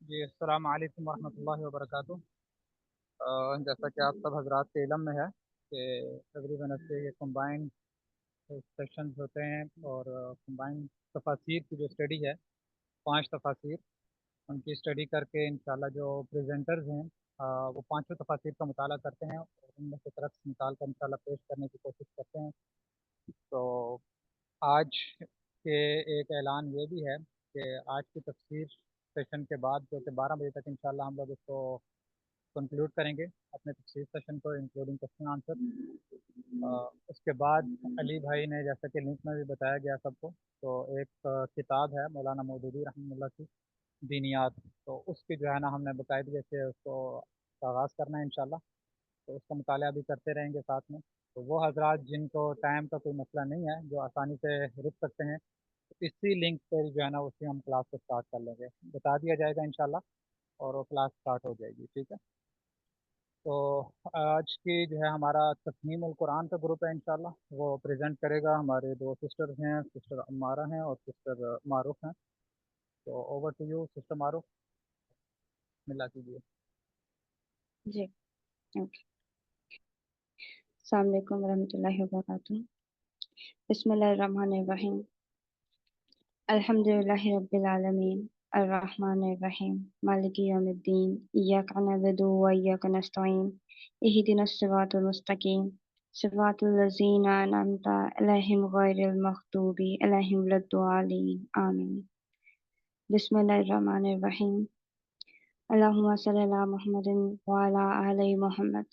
جی السلام علیکم ورحمۃ اللہ وبرکاتہ۔ جیسا کہ آپ سب حضرات کے علم میں ہے کہ ایوری وینسڈے یہ کمبائنڈ سیشنز ہوتے ہیں، اور کمبائنڈ تفاسیر کی جو اسٹڈی ہے، 5 تفاسیر، ان کی اسٹڈی کر کے انشاءاللہ جو پریزنٹرز ہیں وہ پانچوں تفاسیر کا مطالعہ کرتے ہیں اور ان میں سے طرف نکال کر انشاءاللہ پیش کرنے کی کوشش کرتے ہیں۔ تو آج کے ایک اعلان یہ بھی ہے کہ آج کی تفسیر سیشن کے بعد جو کہ 12 بجے تک انشاءاللہ ہم لوگ اس کو کنکلوڈ کریں گے، اپنے تفسیر سیشن کو انکلوڈنگ کوشچن آنسر۔ اس کے بعد علی بھائی نے جیسا کہ لنک میں بھی بتایا گیا سب کو، تو ایک کتاب ہے مولانا مودودی رحمہ اللہ کی، دینیات، تو اس کی جو ہے نا ہم نے باقاعدگی سے اس کو آغاز کرنا ہے انشاءاللہ، تو اس کا مطالعہ بھی کرتے رہیں گے ساتھ میں۔ تو وہ حضرات جن کو ٹائم کا کوئی مسئلہ نہیں ہے، جو آسانی سے رک سکتے ہیں، اسی لنک پر جو ہے نا اسی ہم کلاس کو اسٹارٹ کر لیں گے، بتا دیا جائے گا انشاءاللہ، اور وہ کلاس اسٹارٹ ہو جائے گی، ٹھیک ہے۔ تو آج کی جو ہے ہمارا تفہیم القرآن کا گروپ ہے انشاءاللہ، وہ پریزنٹ کرے گا، ہمارے دو سسٹرز ہیں، سسٹر عمارہ ہیں اور سسٹر معروف ہیں۔ تو اوور ٹو یو سسٹر معروف، ملا کیجیے۔ جی اوکے۔ السلام علیکم ورحمۃ اللہ وبرکاتہ۔ بسم اللہ الرحمن الرحیم۔ الحمد للہ رب العالمین، الرحمن الرحیم، مالک یوم الدین، ایاک نعبد و ایاک نستعین، اہدنا الصراط المستقیم، صراط الذین انعمت علیہم غیر المغضوب علیہم ولا الضالین، آمین۔ بسم اللہ الرحمن الرحیم۔ اللہم صلی علی محمد وعلی آل محمد،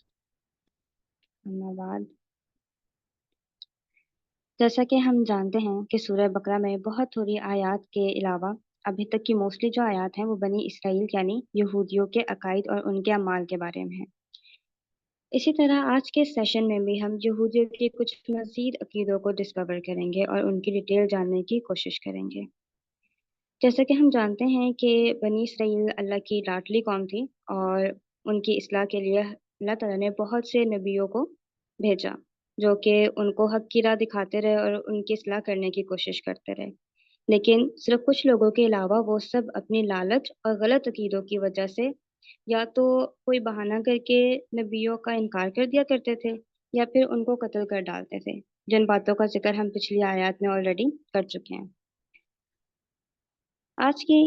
اما بعد۔ جیسا کہ ہم جانتے ہیں کہ سورہ بقرہ میں بہت تھوڑی آیات کے علاوہ ابھی تک کی موسٹلی جو آیات ہیں وہ بنی اسرائیل یعنی یہودیوں کے عقائد اور ان کے اعمال کے بارے میں ہیں۔ اسی طرح آج کے سیشن میں بھی ہم یہودیوں کے کچھ مزید عقیدوں کو ڈسکور کریں گے اور ان کی ڈیٹیل جاننے کی کوشش کریں گے۔ جیسا کہ ہم جانتے ہیں کہ بنی اسرائیل اللہ کی لاڈلی قوم تھی، اور ان کی اصلاح کے لیے اللہ تعالیٰ نے بہت سے نبیوں کو بھیجا جو کہ ان کو حق کی راہ دکھاتے رہے اور ان کی اصلاح کرنے کی کوشش کرتے رہے، لیکن صرف کچھ لوگوں کے علاوہ وہ سب اپنی لالچ اور غلط عقیدوں کی وجہ سے یا تو کوئی بہانہ کر کے نبیوں کا انکار کر دیا کرتے تھے یا پھر ان کو قتل کر ڈالتے تھے، جن باتوں کا ذکر ہم پچھلی آیات میں آلریڈی کر چکے ہیں۔ آج کی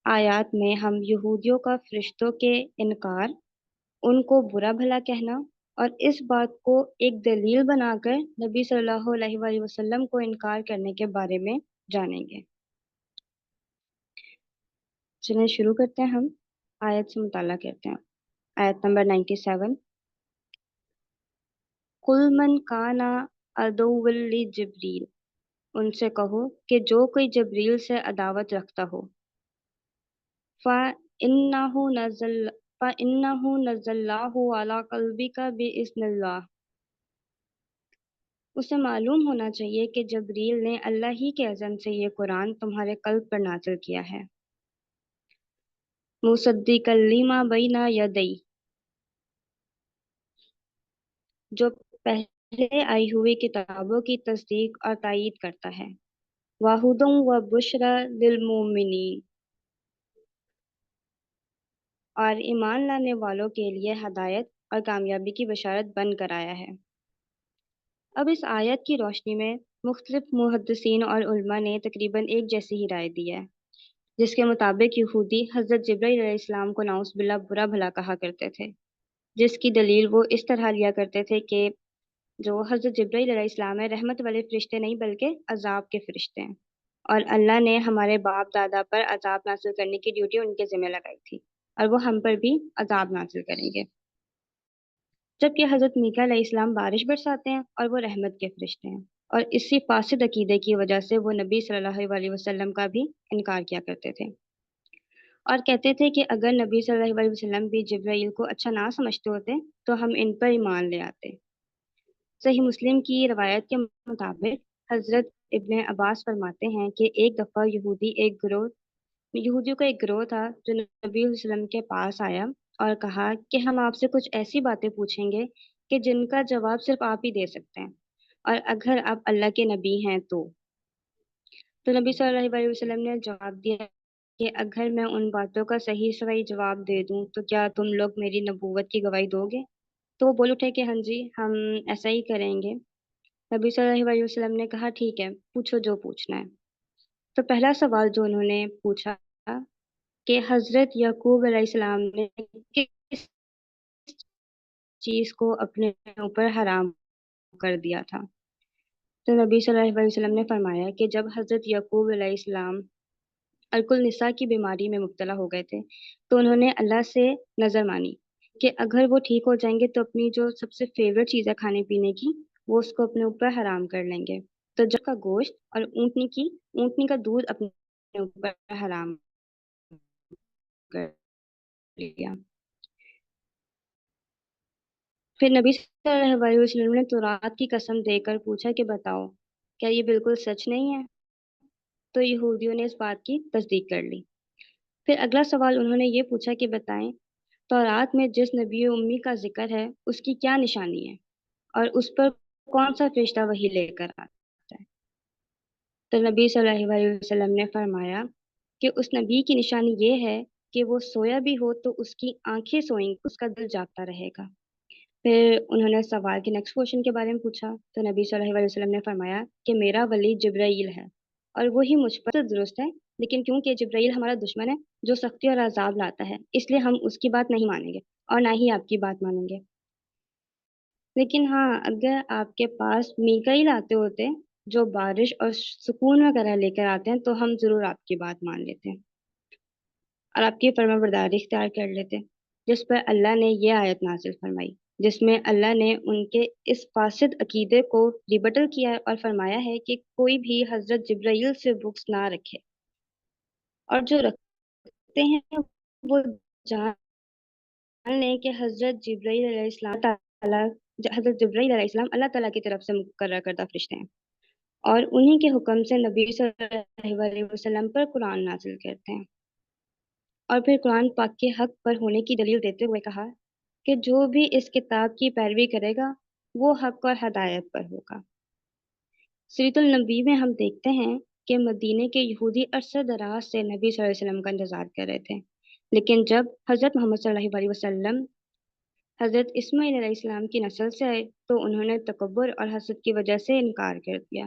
آیات میں ہم یہودیوں کا فرشتوں کے انکار، ان کو برا بھلا کہنا اور اس بات کو ایک دلیل بنا کر نبی صلی اللہ علیہ وآلہ وسلم کو انکار کرنے کے بارے میں جانیں گے۔ چلیں شروع کرتے ہیں، ہم آیت سے مطالعہ کرتے ہیں۔ آیت نمبر 97۔ قُلْ مَنْ كَانَ عَدُوًّا لِجِبْرِيلَ، ان سے کہو کہ جو کوئی جبریل سے عداوت رکھتا ہو، فَإِنَّهُ نَزَّلَهُ عَلَىٰ قَلْبِكَ بِإِذْنِ اللَّهِ، اسے معلوم ہونا چاہیے کہ جبریل نے اللہ ہی کے اذن سے یہ قرآن تمہارے قلب پر نازل کیا ہے۔ مُصَدِّقًا لِمَا بَيْنَ يَدَيْهِ، جو پہلے آئی ہوئی کتابوں کی تصدیق اور تائید کرتا ہے۔ وَهُدًى وَبُشْرًى لِلْمُؤْمِنِينَ، اور ایمان لانے والوں کے لیے ہدایت اور کامیابی کی بشارت بن کر آیا ہے۔ اب اس آیت کی روشنی میں مختلف محدثین اور علماء نے تقریباً ایک جیسی ہی رائے دی ہے، جس کے مطابق یہودی حضرت جبرائیل علیہ السلام کو نعوذ باللہ برا بھلا کہا کرتے تھے، جس کی دلیل وہ اس طرح لیا کرتے تھے کہ جو حضرت جبرائیل علیہ السلام ہے رحمت والے فرشتے نہیں بلکہ عذاب کے فرشتے ہیں، اور اللہ نے ہمارے باپ دادا پر عذاب نازل کرنے کی ڈیوٹی ان کے ذمہ لگائی تھی، اور وہ ہم پر بھی عذاب نازل کریں گے، جبکہ حضرت میکا علیہ السلام بارش برساتے ہیں اور وہ رحمت کے فرشتے ہیں، اور اسی فاسد عقیدے کی وجہ سے وہ نبی صلی اللہ علیہ وسلم کا بھی انکار کیا کرتے تھے، اور کہتے تھے کہ اگر نبی صلی اللہ علیہ وسلم بھی جبرائیل کو اچھا نہ سمجھتے ہوتے تو ہم ان پر ایمان لے آتے۔ صحیح مسلم کی روایت کے مطابق حضرت ابن عباس فرماتے ہیں کہ ایک دفعہ یہودیوں کا ایک گروہ تھا جو نبی صلی اللہ علیہ وسلم کے پاس آیا اور کہا کہ ہم آپ سے کچھ ایسی باتیں پوچھیں گے کہ جن کا جواب صرف آپ ہی دے سکتے ہیں، اور اگر آپ اللہ کے نبی ہیں تو نبی صلی اللہ علیہ وسلم نے جواب دیا کہ اگر میں ان باتوں کا صحیح صحیح جواب دے دوں تو کیا تم لوگ میری نبوت کی گواہی دو گے؟ تو وہ بول اٹھے کہ ہاں جی، ہم ایسا ہی کریں گے۔ نبی صلی اللہ علیہ وسلم نے کہا ٹھیک ہے، پوچھو جو پوچھنا ہے۔ تو پہلا سوال جو انہوں نے پوچھا کہ حضرت یعقوب علیہ السلام نے کس چیز کو اپنے اوپر حرام کر دیا تھا؟ تو نبی صلی اللہ علیہ وسلم نے فرمایا کہ جب حضرت یعقوب علیہ السلام الکل نساء کی بیماری میں مبتلا ہو گئے تھے تو انہوں نے اللہ سے نظر مانی کہ اگر وہ ٹھیک ہو جائیں گے تو اپنی جو سب سے فیوریٹ چیز ہے کھانے پینے کی وہ اس کو اپنے اوپر حرام کر لیں گے۔ تو جب کا گوشت اور اونٹنی کا دودھ اپنے اوپر حرام کر لیا۔ پھر نبی صلی اللہ علیہ وسلم نے تورات کی قسم دے کر پوچھا کہ بتاؤ کیا یہ بالکل سچ نہیں ہے؟ تو یہودیوں نے اس بات کی تصدیق کر لی۔ پھر اگلا سوال انہوں نے یہ پوچھا کہ بتائیں تورات میں جس نبی امی کا ذکر ہے اس کی کیا نشانی ہے اور اس پر کون سا فرشتہ وحی لے کر آتا ہے؟ تو نبی صلی اللہ علیہ وسلم نے فرمایا کہ اس نبی کی نشانی یہ ہے کہ وہ سویا بھی ہو تو اس کی آنکھیں سوئیں، اس کا دل جاگتا رہے گا۔ پھر انہوں نے سوال کے نیکسٹ کوشچن کے بارے میں پوچھا تو نبی صلی اللہ علیہ وسلم نے فرمایا کہ میرا ولی جبرائیل ہے اور وہی مجھ پر درست ہے، لیکن کیونکہ جبرائیل ہمارا دشمن ہے جو سختی اور عذاب لاتا ہے اس لیے ہم اس کی بات نہیں مانیں گے اور نہ ہی آپ کی بات مانیں گے۔ لیکن ہاں، اگر آپ کے پاس میکائیل آتے ہوتے جو بارش اور سکون وغیرہ لے کر آتے ہیں تو ہم ضرور آپ کی بات مان لیتے ہیں اور آپ کی فرما برداری اختیار کر لیتے، جس پر اللہ نے یہ آیت نازل فرمائی جس میں اللہ نے ان کے اس فاسد عقیدے کو ریبٹل کیا اور فرمایا ہے کہ کوئی بھی حضرت جبرائیل سے بکس نہ رکھے، اور جو رکھتے ہیں وہ جان لیں کہ حضرت جبرائیل علیہ السلام تعالیٰ حضرت جبرائیل علیہ السلام اللہ تعالیٰ کی طرف سے مقرر کردہ فرشتے ہیں اور انہی کے حکم سے نبی صلی اللہ علیہ وسلم پر قرآن نازل کرتے ہیں۔ اور پھر قرآن پاک کے حق پر ہونے کی دلیل دیتے ہوئے کہا کہ جو بھی اس کتاب کی پیروی کرے گا وہ حق اور ہدایت پر ہوگا۔ سیرت النبی میں ہم دیکھتے ہیں کہ مدینے کے یہودی عرصہ دراز سے نبی صلی اللہ علیہ وسلم کا انتظار کر رہے تھے، لیکن جب حضرت محمد صلی اللہ علیہ وسلم حضرت اسماعیل علیہ السلام کی نسل سے آئے تو انہوں نے تکبر اور حسد کی وجہ سے انکار کر دیا۔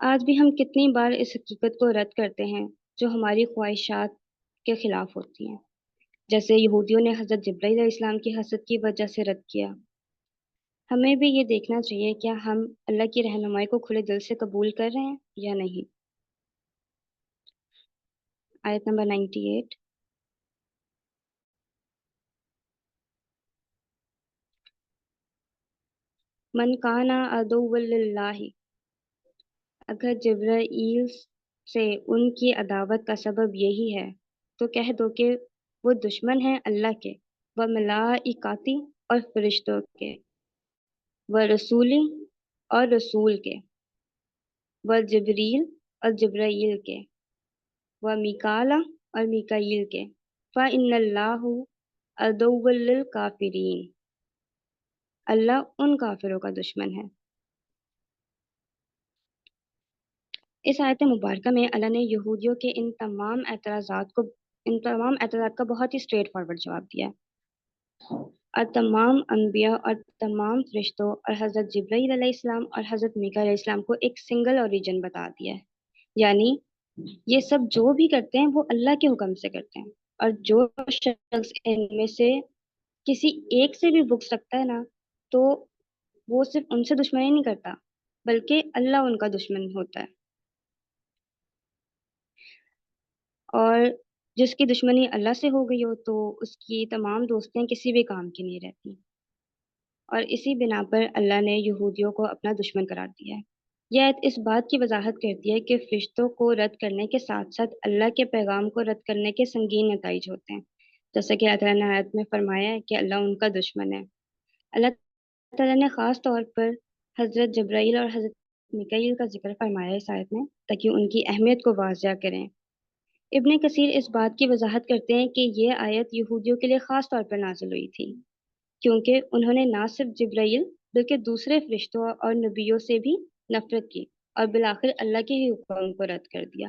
آج بھی ہم کتنی بار اس حقیقت کو رد کرتے ہیں جو ہماری خواہشات کے خلاف ہوتی ہیں، جیسے یہودیوں نے حضرت جبرائیل علیہ السلام کی حسد کی وجہ سے رد کیا۔ ہمیں بھی یہ دیکھنا چاہیے کیا ہم اللہ کی رہنمائی کو کھلے دل سے قبول کر رہے ہیں یا نہیں۔ آیت نمبر 98۔ من کانا عدو للہ، اگر جبرائیل سے ان کی عداوت کا سبب یہی ہے تو کہہ دو کہ وہ دشمن ہیں اللہ کے، و ملائکاتی اور فرشتوں کے، و رسولی اور رسول کے، و جبریل اور جبرائیل کے، و میکالا اور میکائیل کے، فَإِنَّ اللَّهُ عَدُوٌّ لِّلْكَافِرِينَ، اللہ ان کافروں کا دشمن ہے۔ اس آیت مبارکہ میں اللہ نے یہودیوں کے ان تمام اعتراضات کا بہت ہی اسٹریٹ فارورڈ جواب دیا ہے، اور تمام انبیاء اور تمام فرشتوں اور حضرت جبرائیل علیہ السلام اور حضرت میکا علیہ السلام کو ایک سنگل اوریجن بتا دیا ہے، یعنی یہ سب جو بھی کرتے ہیں وہ اللہ کے حکم سے کرتے ہیں، اور جو شخص ان میں سے کسی ایک سے بھی بغض رکھتا ہے نا تو وہ صرف ان سے دشمنی نہیں کرتا بلکہ اللہ ان کا دشمن ہوتا ہے، اور جس کی دشمنی اللہ سے ہو گئی ہو تو اس کی تمام دوستیں کسی بھی کام کی نہیں رہتی، اور اسی بنا پر اللہ نے یہودیوں کو اپنا دشمن قرار دیا ہے۔ یہ آیت اس بات کی وضاحت کرتی ہے کہ فرشتوں کو رد کرنے کے ساتھ ساتھ اللہ کے پیغام کو رد کرنے کے سنگین نتائج ہوتے ہیں، جیسا کہ اللہ تعالیٰ نے آیت میں فرمایا ہے کہ اللہ ان کا دشمن ہے۔ اللہ تعالیٰ نے خاص طور پر حضرت جبرائیل اور حضرت میکائیل کا ذکر فرمایا ہے اس آیت میں تاکہ ان کی اہمیت کو واضح کریں۔ ابن کثیر اس بات کی وضاحت کرتے ہیں کہ یہ آیت یہودیوں کے لیے خاص طور پر نازل ہوئی تھی کیونکہ انہوں نے نہ صرف جبرائیل بلکہ دوسرے فرشتوں اور نبیوں سے بھی نفرت کی اور بالآخر اللہ کے ہی حکم کو رد کر دیا۔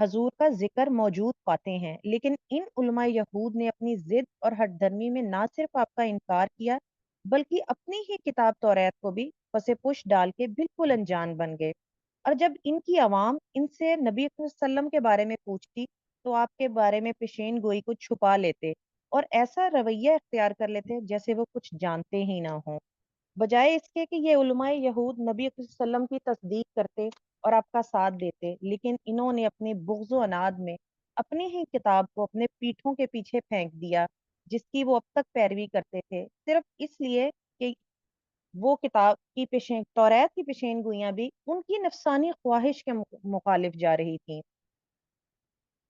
حضور کا ذکر موجود پاتے ہیں، لیکن ان علماء یہود نے اپنی ضد اور ہٹ دھرمی میں نہ صرف آپ کا انکار کیا بلکہ اپنی ہی کتاب توریت کو بھی پس پش ڈال کے بالکل انجان بن گئے۔ اور جب ان کی عوام ان سے نبی صلی اللہ علیہ وسلم کے بارے میں پوچھتی تو آپ کے بارے میں پیشین گوئی کو چھپا لیتے اور ایسا رویہ اختیار کر لیتے جیسے وہ کچھ جانتے ہی نہ ہوں، بجائے اس کے کہ یہ علماء یہود نبی صلی اللہ علیہ وسلم کی تصدیق کرتے اور آپ کا ساتھ دیتے، لیکن انہوں نے اپنی بغض و عناد میں اپنی ہی کتاب کو اپنے پیٹھوں کے پیچھے پھینک دیا جس کی وہ اب تک پیروی کرتے تھے، صرف اس لیے کہ وہ کتاب کی توریت کی پیشین گوئیاں بھی ان کی نفسانی خواہش کے مخالف جا رہی تھیں۔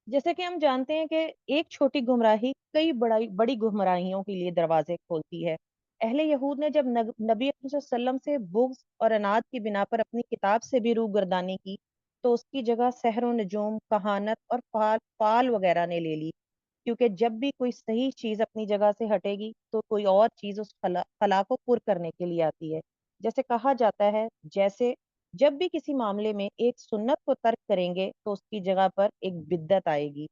جیسے کہ ہم جانتے ہیں کہ ایک چھوٹی گمراہی کئی بڑی گمراہیوں کے لیے دروازے کھولتی ہے۔ اہل یہود نے جب نبی اکرم صلی اللہ علیہ وسلم سے بغض اور عناد کی بنا پر اپنی کتاب سے بھی روگردانی کی تو اس کی جگہ سحر و نجوم، کہانت اور فال وغیرہ نے لے لی، کیونکہ جب بھی کوئی صحیح چیز اپنی جگہ سے ہٹے گی تو کوئی اور چیز اس خلا کو پر کرنے کے لیے آتی ہے۔ جیسے کہا جاتا ہے، جیسے جب بھی کسی معاملے میں ایک سنت کو ترک کریں گے تو اس کی جگہ پر ایک بدعت آئے گی۔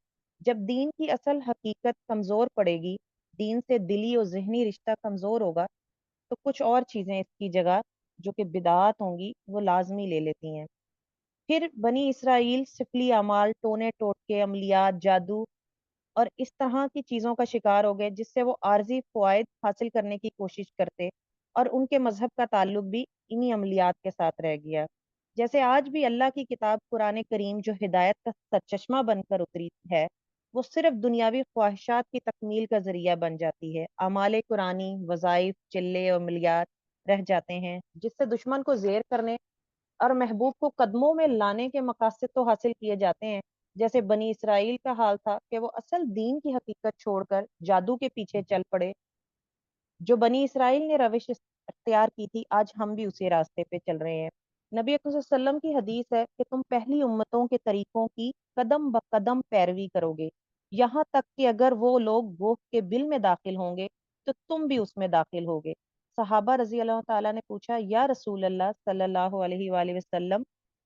جب دین کی اصل حقیقت کمزور پڑے گی، دین سے دلی اور ذہنی رشتہ کمزور ہوگا تو کچھ اور چیزیں اس کی جگہ جو کہ بدعات ہوں گی وہ لازمی لے لیتی ہیں۔ پھر بنی اسرائیل سفلی اعمال، ٹونے ٹوٹکے، عملیات، جادو اور اس طرح کی چیزوں کا شکار ہو گئے جس سے وہ عارضی فوائد حاصل کرنے کی کوشش کرتے، اور ان کے مذہب کا تعلق بھی انہی عملیات کے ساتھ رہ گیا۔ جیسے آج بھی اللہ کی کتاب قرآن کریم جو ہدایت کا سرچشمہ بن کر اتری ہے، وہ صرف دنیاوی خواہشات کی تکمیل کا ذریعہ بن جاتی ہے۔ اعمال قرآنی، وظائف، چلے اور عملیات رہ جاتے ہیں جس سے دشمن کو زیر کرنے اور محبوب کو قدموں میں لانے کے مقاصد تو حاصل کیے جاتے ہیں، جیسے بنی اسرائیل کا حال تھا کہ وہ اصل دین کی حقیقت چھوڑ کر جادو کے پیچھے چل پڑے۔ جو بنی اسرائیل نے روش اختیار کی تھی، آج ہم بھی اسی راستے پہ چل رہے ہیں۔ نبی اکرم صلی اللہ علیہ وسلم کی حدیث ہے کہ تم پہلی امتوں کے طریقوں کی قدم بقدم پیروی کرو گے، یہاں تک کہ اگر وہ لوگ گوہ کے بل میں داخل ہوں گے تو تم بھی اس میں داخل ہوگے۔ صحابہ رضی اللہ تعالیٰ نے پوچھا، یا رسول اللہ صلی اللہ علیہ وآلہ وسلم،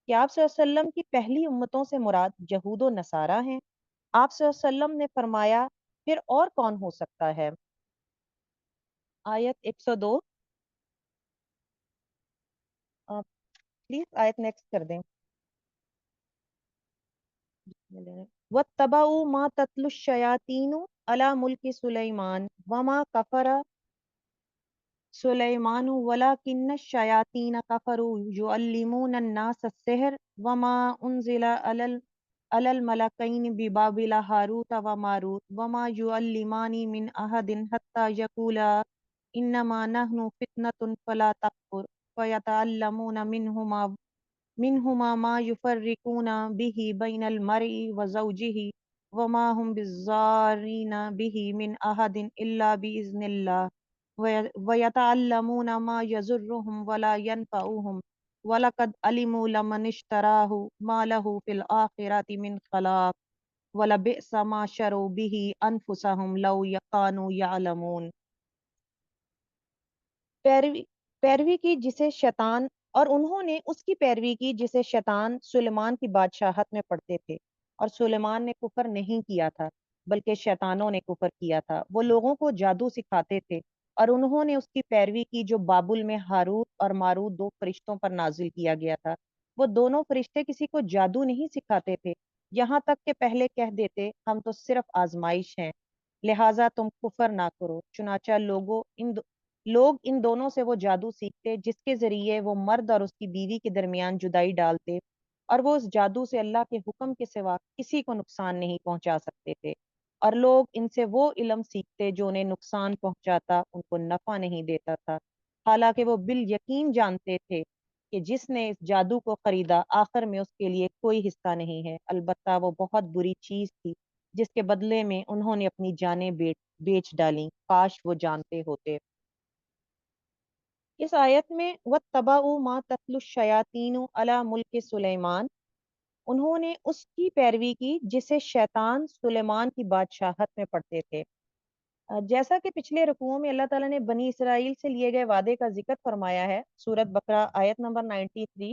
کیا آپ صلی اللہ علیہ وسلم کی پہلی امتوں سے مراد یہود و نصارہ ہیں؟ آپ صلی اللہ علیہ وسلم نے فرمایا، پھر اور کون ہو سکتا ہے؟ آیت 102، پلیز آیت نیکسٹ کر دیں۔ وَاتَّبَعُوا مَا تَتْلُو الشَّيَاطِينُ عَلَى مُلْكِ سُلَيْمَانَ وَمَا كَفَرَ سُلَيْمَانُ وَلَكِنَّ الشَّيَاطِينَ كَفَرُوا يُعَلِّمُونَ النَّاسَ السِّحْرَ وَمَا أُنزِلَ عَلَى الْمَلَكَيْنِ بِبَابِلَ هَارُوتَ وَمَارُوتَ وَمَا يُعَلِّمَانِ مِنْ أَحَدٍ حَتَّى يَقُولَا إِنَّمَا نَحْنُ فِتْنَةٌ فَلَا تَكْفُرْ فَيَتَعَلَّمُونَ منهما ما يفرقون به بين المرء وزوجه وما هم بالضارين به من أحد إلا بإذن الله ويتعلمون ما يضرهم ولا ينفعهم ولقد علموا لمن اشتراه ما له في الآخرة من خلاق ولبئس ما شروا به أنفسهم لو كانوا يعلمون۔ پیروی کی جسے شیطان اور انہوں نے اس کی پیروی کی جسے شیطان سلیمان کی بادشاہت میں پڑھتے تھے، اور سلیمان نے کفر نہیں کیا تھا بلکہ شیطانوں نے کفر کیا تھا۔ وہ لوگوں کو جادو سکھاتے تھے اور انہوں نے اس کی پیروی کی جو بابل میں ہاروت اور ماروت دو فرشتوں پر نازل کیا گیا تھا۔ وہ دونوں فرشتے کسی کو جادو نہیں سکھاتے تھے، یہاں تک کہ پہلے کہہ دیتے ہم تو صرف آزمائش ہیں، لہٰذا تم کفر نہ کرو۔ چنانچہ لوگ ان دونوں سے وہ جادو سیکھتے جس کے ذریعے وہ مرد اور اس کی بیوی کے درمیان جدائی ڈالتے، اور وہ اس جادو سے اللہ کے حکم کے سوا کسی کو نقصان نہیں پہنچا سکتے تھے، اور لوگ ان سے وہ علم سیکھتے جو انہیں نقصان پہنچاتا ان کو نفع نہیں دیتا تھا، حالانکہ وہ بالیقین جانتے تھے کہ جس نے اس جادو کو خریدا آخر میں اس کے لیے کوئی حصہ نہیں ہے، البتہ وہ بہت بری چیز تھی جس کے بدلے میں انہوں نے اپنی جانیں بیچ ڈالیں، کاش وہ جانتے ہوتے۔ اس آیت میں وَاتَّبَعُوا مَا تَتْلُو الشَّيَاطِينُ عَلَى مُلْكِ سُلَيْمَانَ، انہوں نے اس کی پیروی کی جسے شیطان سلیمان کی بادشاہت میں پڑھتے تھے۔ جیسا کہ پچھلے رکوعوں میں اللہ تعالیٰ نے بنی اسرائیل سے لیے گئے وعدے کا ذکر فرمایا ہے، سورۃ بقرہ آیت نمبر 93،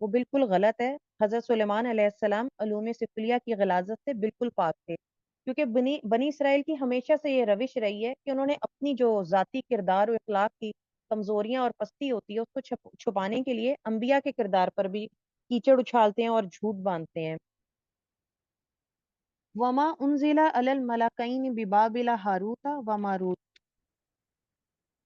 وہ بالکل غلط ہے۔ حضرت سلیمان علیہ السلام علوم سفلیہ کی غلاظت سے بالکل پاک تھے، کیونکہ بنی اسرائیل کی ہمیشہ سے یہ روش رہی ہے کہ انہوں نے اپنی جو ذاتی کردار و اخلاق کی کمزوریاں اور پستی ہوتی ہے اس کو چھپانے کے لیے انبیاء کے کردار پر بھی کیچڑ اچھالتے ہیں اور جھوٹ باندھتے ہیں۔ وما انزل علی الملکین ببابل ہاروت و ماروت۔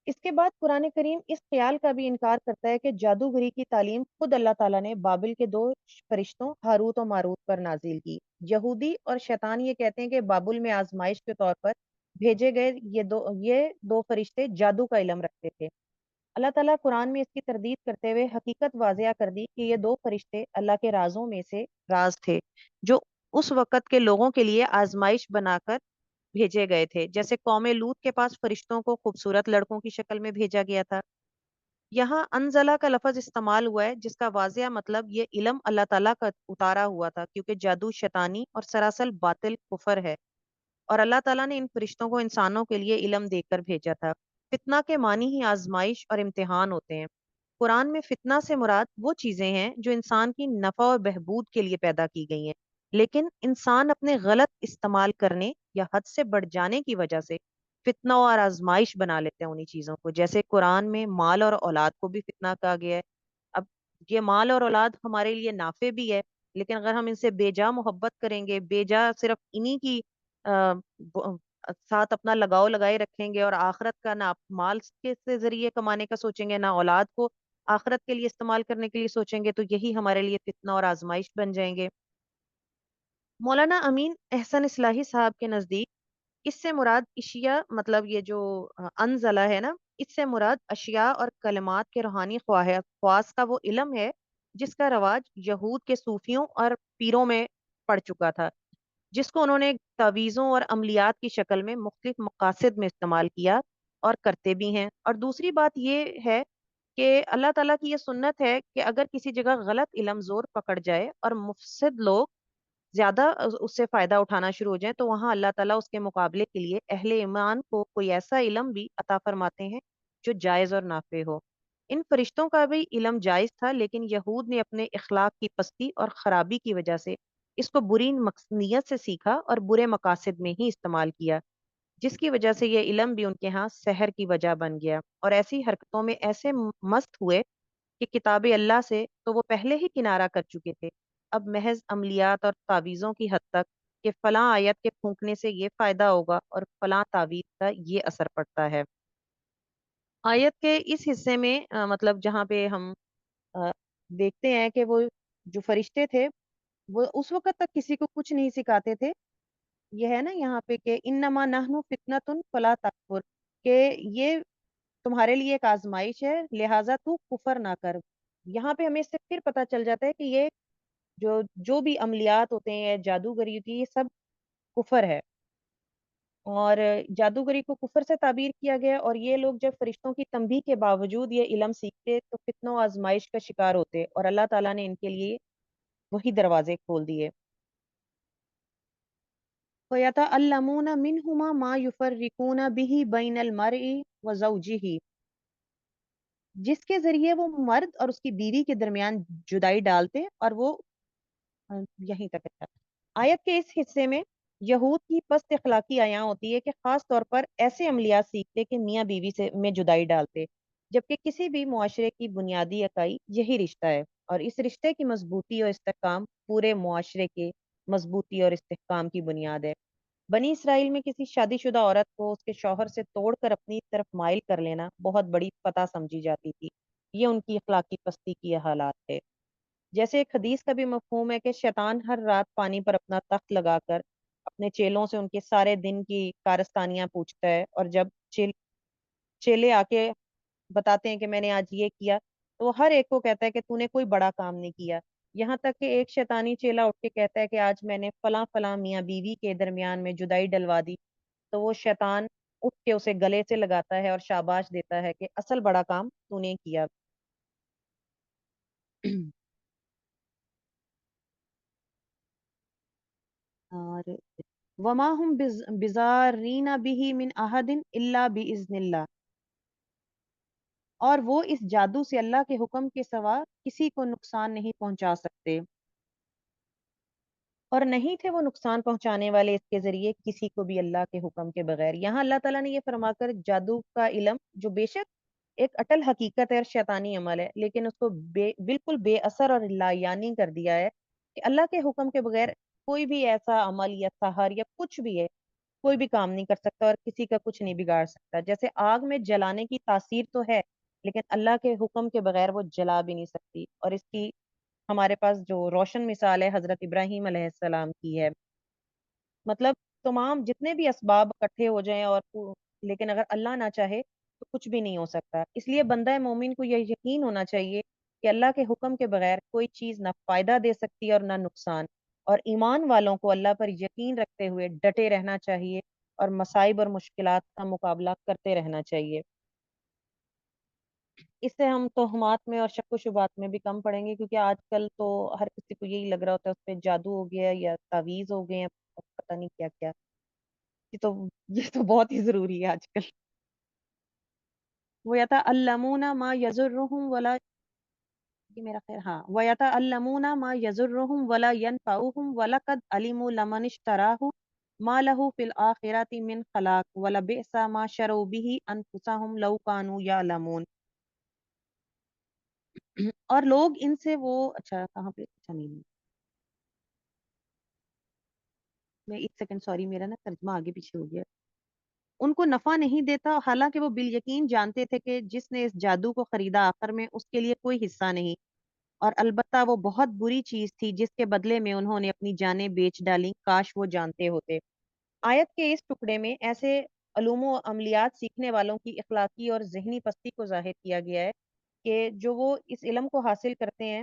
اس کے بعد قرآن کریم اس خیال کا بھی انکار کرتا ہے کہ جادوگری کی تعلیم خود اللہ تعالیٰ نے بابل کے دو فرشتوں ہاروت و ماروت پر نازل کی۔ یہودی اور شیطان یہ کہتے ہیں کہ بابل میں آزمائش کے طور پر بھیجے گئے یہ دو فرشتے جادو کا علم رکھتے تھے۔ اللہ تعالیٰ قرآن میں اس کی تردید کرتے ہوئے حقیقت واضح کر دی کہ یہ دو فرشتے اللہ کے رازوں میں سے راز تھے، جو اس وقت کے لوگوں کے لیے آزمائش بنا کر بھیجے گئے تھے۔ جیسے قوم لوط کے پاس فرشتوں کو خوبصورت لڑکوں کی شکل میں بھیجا گیا تھا، یہاں انزلہ کا لفظ استعمال ہوا ہے جس کا واضح مطلب یہ علم اللہ تعالیٰ کا اتارا ہوا تھا، کیونکہ جادو شیطانی اور سراسر باطل کفر ہے، اور اللہ تعالیٰ نے ان فرشتوں کو انسانوں کے لیے علم دے کر بھیجا تھا۔ فتنہ کے معنی ہی آزمائش اور امتحان ہوتے ہیں۔ قرآن میں فتنہ سے مراد وہ چیزیں ہیں جو انسان کی نفع اور بہبود کے لیے پیدا کی گئی ہیں، لیکن انسان اپنے غلط استعمال کرنے یا حد سے بڑھ جانے کی وجہ سے فتنہ اور آزمائش بنا لیتے ہیں انہی چیزوں کو۔ جیسے قرآن میں مال اور اولاد کو بھی فتنہ کہا گیا ہے۔ اب یہ مال اور اولاد ہمارے لیے نافع بھی ہے، لیکن اگر ہم ان سے بے جا محبت کریں گے، بے جا صرف انہی کی ب- ساتھ اپنا لگاؤ لگائے رکھیں گے، اور آخرت کا نہ مال کے ذریعے کمانے کا سوچیں گے، نہ اولاد کو آخرت کے لیے استعمال کرنے کے لیے سوچیں گے، تو یہی ہمارے لیے فتنہ اور آزمائش بن جائیں گے۔ مولانا امین احسن اصلاحی صاحب کے نزدیک اس سے مراد اشیاء، مطلب یہ جو انزلہ ہے نا، اس سے مراد اشیاء اور کلمات کے روحانی خواص کا وہ علم ہے جس کا رواج یہود کے صوفیوں اور پیروں میں پڑ چکا تھا، جس کو انہوں نے تعویذوں اور عملیات کی شکل میں مختلف مقاصد میں استعمال کیا اور کرتے بھی ہیں۔ اور دوسری بات یہ ہے کہ اللہ تعالیٰ کی یہ سنت ہے کہ اگر کسی جگہ غلط علم زور پکڑ جائے اور مفسد لوگ زیادہ اس سے فائدہ اٹھانا شروع ہو جائیں، تو وہاں اللہ تعالیٰ اس کے مقابلے کے لیے اہل ایمان کو کوئی ایسا علم بھی عطا فرماتے ہیں جو جائز اور نافع ہو۔ ان فرشتوں کا بھی علم جائز تھا، لیکن یہود نے اپنے اخلاق کی پستی اور خرابی کی وجہ سے اس کو بری نیت سے سیکھا اور برے مقاصد میں ہی استعمال کیا، جس کی وجہ سے یہ علم بھی ان کے ہاں سحر کی وجہ بن گیا، اور ایسی حرکتوں میں ایسے مست ہوئے کہ کتاب اللہ سے تو وہ پہلے ہی کنارہ کر چکے تھے، اب محض عملیات اور تعویذوں کی حد تک کہ فلاں آیت کے پھونکنے سے یہ فائدہ ہوگا اور فلاں تعویذ کا یہ اثر پڑتا ہے۔ آیت کے اس حصے میں مطلب جہاں پہ ہم آ، دیکھتے ہیں کہ وہ جو فرشتے تھے وہ اس وقت تک کسی کو کچھ نہیں سکھاتے تھے، یہ ہے نا یہاں پہ کہ انما نحن فتنۃ فلا تکفر، کہ یہ تمہارے لیے ایک آزمائش ہے لہٰذا تو کفر نہ کر۔ یہاں پہ ہمیں اس سے پھر پتہ چل جاتا ہے کہ یہ جو بھی عملیات ہوتے ہیں، جادوگری ہوتی ہے، یہ سب کفر ہے، اور جادوگری کو کفر سے تعبیر کیا گیا، اور یہ لوگ جب فرشتوں کی تنبیہ کے باوجود یہ علم سیکھتے تو فتنوں و آزمائش کا شکار ہوتے، اور اللہ تعالیٰ نے ان کے لیے وہی دروازے کھول دیے۔ فَيَتَعَلَّمُونَ مِنْهُمَا مَا يُفَرِّقُونَ بِهِ بَيْنَ الْمَرْءِ وَزَوْجِهِ، جس کے ذریعے وہ مرد اور اس کی بیوی کے درمیان جدائی ڈالتے، اور وہ یہیں تک ہے۔ آیت کے اس حصے میں یہود کی پست اخلاقی عیاں ہوتی ہے کہ خاص طور پر ایسے عملیات سیکھتے کہ میاں بیوی سے میں جدائی ڈالتے، جبکہ کسی بھی معاشرے کی بنیادی اکائی یہی رشتہ ہے، اور اس رشتے کی مضبوطی اور استحکام پورے معاشرے کے مضبوطی اور استحکام کی بنیاد ہے۔ بنی اسرائیل میں کسی شادی شدہ عورت کو اس کے شوہر سے توڑ کر اپنی طرف مائل کر لینا بہت بڑی فتح سمجھی جاتی تھی، یہ ان کی اخلاقی پستی کی حالات ہے۔ جیسے ایک حدیث کا بھی مفہوم ہے کہ شیطان ہر رات پانی پر اپنا تخت لگا کر اپنے چیلوں سے ان کے سارے دن کی کارستانیاں پوچھتا ہے، اور جب چیلے آ کے بتاتے ہیں کہ میں نے آج یہ کیا، تو وہ ہر ایک کو کہتا ہے کہ تو نے کوئی بڑا کام نہیں کیا، یہاں تک کہ ایک شیطانی چیلا اٹھ کے کہتا ہے کہ آج میں نے فلاں فلاں میاں بیوی کے درمیان میں جدائی ڈلوا دی، تو وہ شیطان اٹھ کے اسے گلے سے لگاتا ہے اور شاباش دیتا ہے کہ اصل بڑا کام تو نے کیا۔ اور وما ہم بزارین به من احد الا باذن اللہ، اور وہ اس جادو سے اللہ کے حکم کے سوا کسی کو نقصان نہیں پہنچا سکتے، اور نہیں تھے وہ نقصان پہنچانے والے اس کے ذریعے کسی کو بھی اللہ کے حکم کے بغیر۔ یہاں اللہ تعالیٰ نے یہ فرما کر جادو کا علم، جو بے شک ایک اٹل حقیقت ہے اور شیطانی عمل ہے، لیکن اس کو بالکل بے اثر اور لا یعنی کر دیا ہے کہ اللہ کے حکم کے بغیر کوئی بھی ایسا عمل یا سحر یا کچھ بھی ہے، کوئی بھی کام نہیں کر سکتا اور کسی کا کچھ نہیں بگاڑ سکتا۔ جیسے آگ میں جلانے کی تاثیر تو ہے، لیکن اللہ کے حکم کے بغیر وہ جلا بھی نہیں سکتی، اور اس کی ہمارے پاس جو روشن مثال ہے حضرت ابراہیم علیہ السلام کی ہے۔ مطلب تمام جتنے بھی اسباب اکٹھے ہو جائیں لیکن اگر اللہ نہ چاہے تو کچھ بھی نہیں ہو سکتا۔ اس لیے بندہ مومن کو یہ یقین ہونا چاہیے کہ اللہ کے حکم کے بغیر کوئی چیز نہ فائدہ دے سکتی اور نہ نقصان، اور ایمان والوں کو اللہ پر یقین رکھتے ہوئے ڈٹے رہنا چاہیے اور مصائب اور مشکلات کا مقابلہ کرتے رہنا چاہیے۔ اس سے ہم توہمات میں اور شک و شبہات میں بھی کم پڑیں گے، کیونکہ آج کل تو ہر کسی کو یہی لگ رہا ہوتا ہے اس پہ جادو ہو گیا یا تعویذ ہو گئے ہیں، پتہ نہیں کیا کیا۔ یہ تو یہ تو بہت ہی ضروری ہے آج کل۔ وَيَتَعَلَّمُونَ مَا يَضُرُّهُمْ وَلَا، یہ میرا خیر، ہاں، وَيَتَعَلَّمُونَ مَا يَضُرُّهُمْ وَلَا يَنفَعُهُمْ وَلَقَدْ عَلِمُوا لَمَنِ اشْتَرَاهُ مَا لَهُ فِي الْآخِرَةِ مِنْ خَلَاقٍ وَلَبِئْسَ مَا شَرَوْا بِهِ أَنفُسَهُمْ لَوْ كَانُوا يَعْلَمُونَ۔ اور لوگ ان سے وہ، اچھا کہاں پہ، اچھا نہیں، میں ایک سیکنڈ، سوری، میرا نا ترجمہ آگے پیچھے ہو گیا۔ ان کو نفع نہیں دیتا، حالانکہ وہ بالیقین جانتے تھے کہ جس نے اس جادو کو خریدا آخر میں اس کے لیے کوئی حصہ نہیں، اور البتہ وہ بہت بری چیز تھی جس کے بدلے میں انہوں نے اپنی جانیں بیچ ڈالیں، کاش وہ جانتے ہوتے۔ آیت کے اس ٹکڑے میں ایسے علوم و عملیات سیکھنے والوں کی اخلاقی اور ذہنی پستی کو ظاہر کیا گیا ہے کہ جو وہ اس علم کو حاصل کرتے ہیں،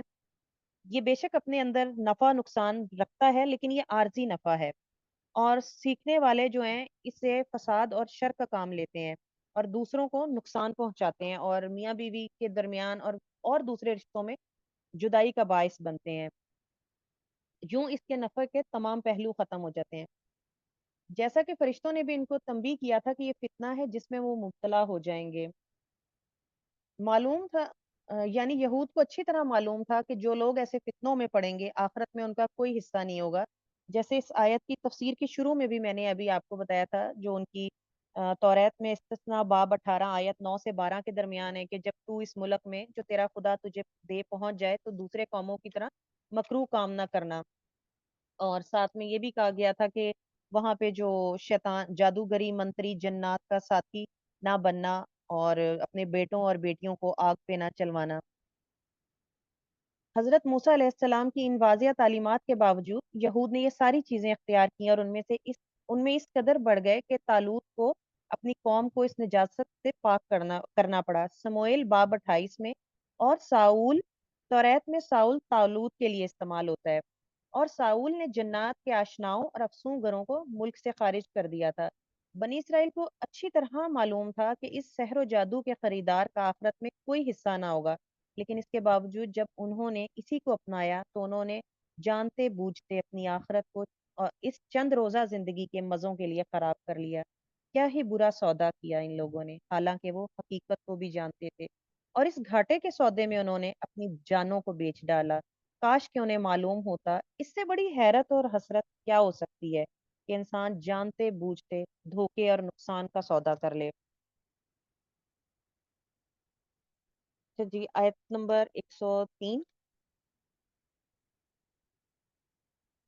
یہ بے شک اپنے اندر نفع نقصان رکھتا ہے، لیکن یہ عارضی نفع ہے، اور سیکھنے والے جو ہیں اس سے فساد اور شر کا کام لیتے ہیں اور دوسروں کو نقصان پہنچاتے ہیں، اور میاں بیوی کے درمیان اور دوسرے رشتوں میں جدائی کا باعث بنتے ہیں۔ یوں اس کے نفع کے تمام پہلو ختم ہو جاتے ہیں۔ جیسا کہ فرشتوں نے بھی ان کو تنبیہ کیا تھا کہ یہ فتنہ ہے جس میں وہ مبتلا ہو جائیں گے۔ معلوم تھا، یعنی یہود کو اچھی طرح معلوم تھا کہ جو لوگ ایسے فتنوں میں پڑیں گے آخرت میں ان کا کوئی حصہ نہیں ہوگا۔ جیسے اس آیت کی تفسیر کی شروع میں بھی میں نے ابھی آپ کو بتایا تھا، جو ان کی توریت میں استثناء باب 18 آیت 9 سے 12 کے درمیان ہے کہ جب تو اس ملک میں جو تیرا خدا تجھے دے پہنچ جائے تو دوسرے قوموں کی طرح مکروہ کام نہ کرنا، اور ساتھ میں یہ بھی کہا گیا تھا کہ وہاں پہ جو شیطان، جادوگری، منتری، جنات کا ساتھی نہ بننا، اور اپنے بیٹوں اور بیٹیوں کو آگ پہ نہ چلوانا۔ حضرت موسیٰ علیہ السلام کی ان واضح تعلیمات کے باوجود یہود نے یہ ساری چیزیں اختیار کی، اور ان میں اس قدر بڑھ گئے کہ طالوت کو اپنی قوم کو اس نجاست سے پاک کرنا پڑا۔ سموئیل باب 28 میں، اور ساؤل، توریت میں ساؤل طالوت کے لیے استعمال ہوتا ہے، اور ساؤل نے جنات کے آشناؤں اور افسوں گروں کو ملک سے خارج کر دیا تھا۔ بنی اسرائیل کو اچھی طرح معلوم تھا کہ اس سحر و جادو کے خریدار کا آخرت میں کوئی حصہ نہ ہوگا، لیکن اس کے باوجود جب انہوں نے اسی کو اپنایا تو انہوں نے جانتے بوجھتے اپنی آخرت کو اور اس چند روزہ زندگی کے مزوں کے لیے خراب کر لیا۔ کیا ہی برا سودا کیا ان لوگوں نے، حالانکہ وہ حقیقت کو بھی جانتے تھے، اور اس گھاٹے کے سودے میں انہوں نے اپنی جانوں کو بیچ ڈالا۔ کاش کہ انہیں معلوم ہوتا۔ اس سے بڑی حیرت اور حسرت کیا ہو سکتی ہے کہ انسان جانتے بوجھتے دھوکے اور نقصان کا سودا کر لے۔ اچھا جی، آیت نمبر 103،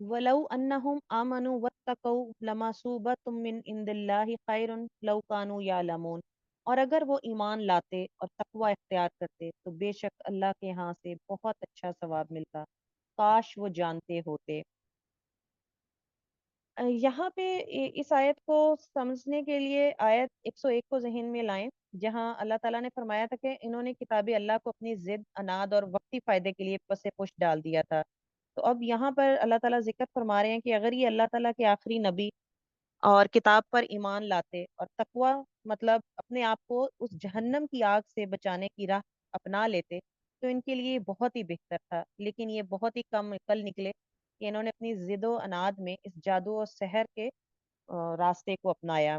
وَلَوْ أَنَّهُمْ آمَنُوا وَاتَّقَوْا لَمَثُوبَةٌ مِّنْ عِندِ اللَّهِ خَيْرٌ لَوْ كَانُوا يَعْلَمُونَ۔ اور اگر وہ ایمان لاتے اور تقوی اختیار کرتے تو بے شک اللہ کے ہاں سے بہت اچھا ثواب ملتا، کاش وہ جانتے ہوتے۔ یہاں پہ اس آیت کو سمجھنے کے لیے آیت 101 کو ذہن میں لائیں، جہاں اللہ تعالیٰ نے فرمایا تھا کہ انہوں نے کتاب اللہ کو اپنی ضد، اناد اور وقتی فائدے کے لیے پس پش ڈال دیا تھا۔ تو اب یہاں پر اللہ تعالیٰ ذکر فرما رہے ہیں کہ اگر یہ اللہ تعالیٰ کے آخری نبی اور کتاب پر ایمان لاتے اور تقوی، مطلب اپنے آپ کو اس جہنم کی آگ سے بچانے کی راہ اپنا لیتے، تو ان کے لیے بہت ہی بہتر تھا، لیکن یہ بہت ہی کم کل نکلے کہ انہوں نے اپنی ضد و اناد میں اس جادو اور سحر کے راستے کو اپنایا۔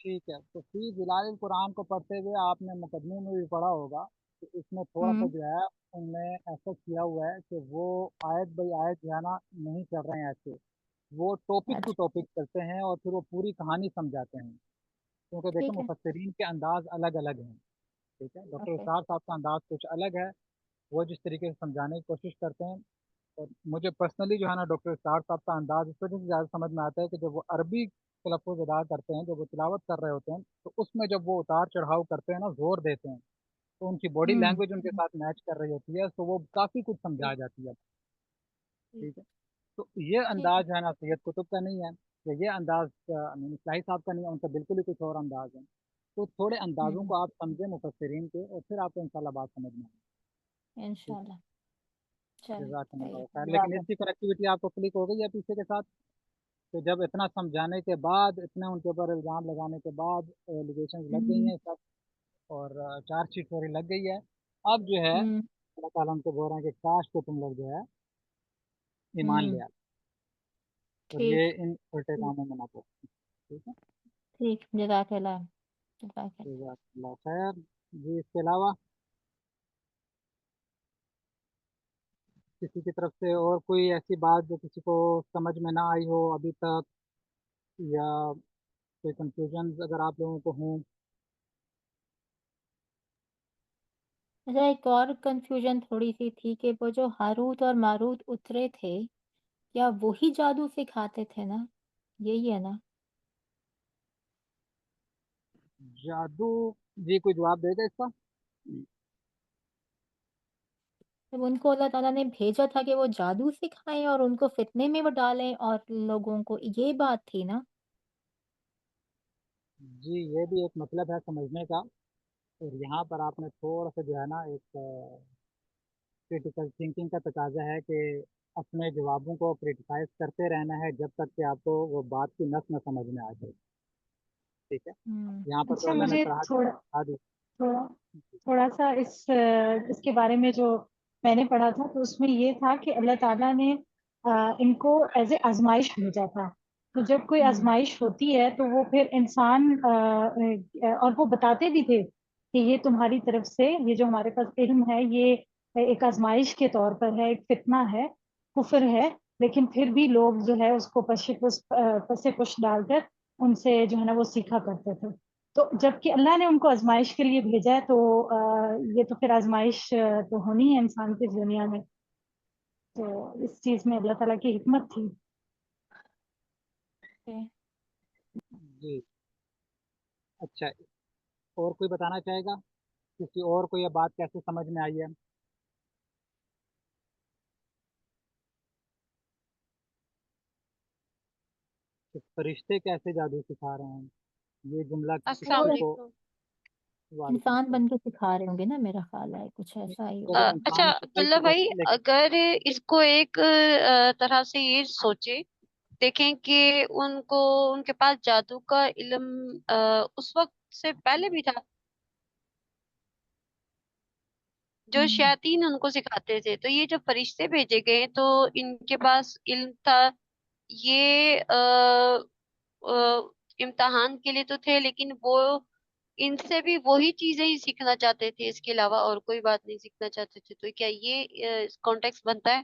ٹھیک ہے، تو فی ظلال القرآن کو پڑھتے ہوئے آپ نے مقدمے میں بھی پڑھا ہوگا کہ اس میں تھوڑا سا ہوں جو ہے ان نے ایسا کیا ہوا ہے کہ وہ آیت بائی آیت جو ہے نا نہیں کر رہے ہیں ایسے، وہ ٹاپک ٹو اچھا ٹاپک کرتے ہیں اور پھر وہ پوری کہانی سمجھاتے ہیں، کیونکہ دیکھیں ٹھیک ہے مفسرین کے انداز الگ الگ ہیں، ٹھیک ہے، ڈاکٹر اوکے اسرار صاحب کا انداز کچھ الگ ہے، وہ جس طریقے سے سمجھانے کی کوشش کرتے ہیں، اور مجھے پرسنلی جو ہے نا ڈاکٹر اسرار صاحب کا انداز اس وجہ سے زیادہ سمجھ میں آتا ہے کہ جب وہ عربی تلفظ ادا کرتے ہیں، جب وہ تلاوت کر رہے ہوتے ہیں، تو اس میں جب وہ اتار چڑھاؤ کرتے ہیں نا، زور دیتے ہیں، تو ان کی باڈی ہوں لینگویج ان کے ساتھ میچ کر رئی ہوتی ہے، تو وہ کافی کچھ سمجھا ٹھیک جاتی ہے، ٹھیک ٹھیک ہے، تو یہ ٹھیک ہے انداز جو ہے نا سید قطب کا نہیں ہے، یا یہ انداز اصلاحی صاحب کا نہیں ہے، ان کا بالکل ہی کچھ اور انداز ہے، تو تھوڑے اندازوں ہوں کو آپ سمجھیں مفسرین کے، اور پھر آپ کو انشاءاللہ بات سمجھ میں آئے، ٹھیک انشاءاللہ ہے، چلیں جزاک صحیح اللہ خیر، ہے لیکن اس کی کنیکٹیوٹی آپ کو کلک ہو گئی ہے پیچھے کے ساتھ، تو جب اتنا سمجھانے کے بعد، اتنے ان کے اوپر الزام لگانے کے بعد ایلیگیشنز لگ گئی ہوں ہیں سب، اور چارج شیٹ پوری لگ گئی ہے، اب جو ہے ہوں اللہ تعالیٰ ان کو بول رہے ہیں کہ کاش کو تم لوگ جو ہے ایمان ہوں لے آئے، اور ٹھیک یہ ان الٹے کاموں میں نہ پڑو، ٹھیک ہے، ٹھیک جزاک اللہ جزاک اللہ جزاک اللہ خیر، جی اس کے علاوہ کسی کی طرف سے اور کوئی ایسی بات جو کسی کو سمجھ میں نہ آئی ہو ابھی تک، یا کوئی کنفیوژنز اگر آپ لوگوں کو ہوں؟ اچھا ایک اور کنفیوژن تھوڑی سی تھی کہ وہ جو ہاروت اور ماروت اترے تھے کیا وہی جادو سکھاتے تھے نا یہی ہے نا جادو، جی کوئی جواب دے دے اس کا؟ جب ان کو اللہ تعالیٰ نے بھیجا تھا کہ وہ جادو سکھائیں اور ان کو فتنے میں وہ ڈالیں اور لوگوں کو یہ بات تھی نا جی یہ بھی ایک مطلب ہے سمجھنے کا، اور یہاں پر آپ نے تھوڑا سا جو ہے نا ایک کریٹیکل تھنکنگ کا تقاضا ہے کہ اپنے جوابوں کو کریٹیسائز کرتے رہنا ہے جب تک کہ آپ کو وہ بات کی نس نہ سمجھ میں آ جائے، ٹھیک ہے، ہوں یہاں پر تو اچھا اللہ نے مجھے کہا تھوڑا ہاں جی، تھوڑا تھوڑا سا اس کے بارے میں جو میں نے پڑھا تھا تو اس میں یہ تھا کہ اللہ تعالیٰ نے ان کو ایز اے آزمائش بھیجا تھا، تو جب کوئی ہوں آزمائش ہوتی ہے تو وہ پھر انسان اور وہ بتاتے بھی تھے کہ یہ تمہاری طرف سے یہ جو ہمارے پاس علم ہے یہ ایک آزمائش کے طور پر ہے، ایک فتنہ ہے، کفر ہے، لیکن پھر بھی لوگ جو ہے اس کو پس پش ڈال کر ان سے جو ہے نا وہ سیکھا کرتے تھے، تو جب کہ اللہ نے ان کو آزمائش کے لیے بھیجا ہے تو یہ تو پھر آزمائش تو ہونی ہے انسان کی دنیا میں، تو اس چیز میں اللہ تعالیٰ کی حکمت تھی۔ اوکے۔ جی اچھا، اور کوئی بتانا چاہے گا کسی اور کو یہ بات کیسے سمجھ میں آئی ہے؟ کہ فرشتے کیسے جادو سکھا رہے ہیں، یہ جملہ السلام کسی وہ کو؟ علیکم۔ وعلیکم انسان السلام، بن کے سکھا رہے ہوں گے نا میرا خیال ہے کچھ ایسا ہی چلو ہوگا اچھا انسان شکل عبداللہ تو بھائی، بنے لیکن اگر اس کو ایک طرح سے یہ سوچے دیکھیں کہ ان کے پاس جادو کا علم اس وقت سے پہلے بھی تھا، جو ہوں شیاطین ان کو سکھاتے تھے، تو یہ جب فرشتے بھیجے گئے تو ان کے پاس علم تھا، یہ امتحان کے لیے تو تھے، لیکن وہ ان سے بھی وہی چیزیں ہی سیکھنا چاہتے تھے، اس کے علاوہ اور کوئی بات نہیں سیکھنا چاہتے تھے، تو کیا یہ کانٹیکس بنتا ہے؟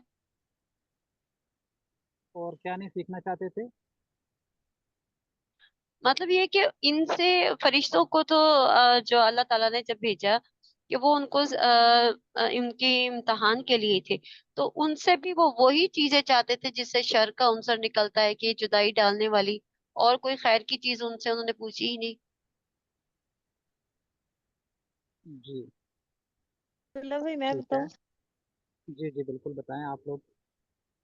اور کیا نہیں سیکھنا چاہتے تھے؟ مطلب یہ کہ ان سے فرشتوں کو تو جو اللہ تعالیٰ نے جب بھیجا کہ وہ ان کو ان کے امتحان کے لیے تھے، تو ان سے بھی وہ وہی چیزیں چاہتے تھے جس سے شر کا عنصر نکلتا ہے، کہ جدائی ڈالنے والی، اور کوئی خیر کی چیز ان سے انہوں نے پوچھی ہی نہیں۔ جی اللہ بھائی میں ٹھیک ہے، بتاؤں، جی جی بالکل بتائیں آپ لوگ۔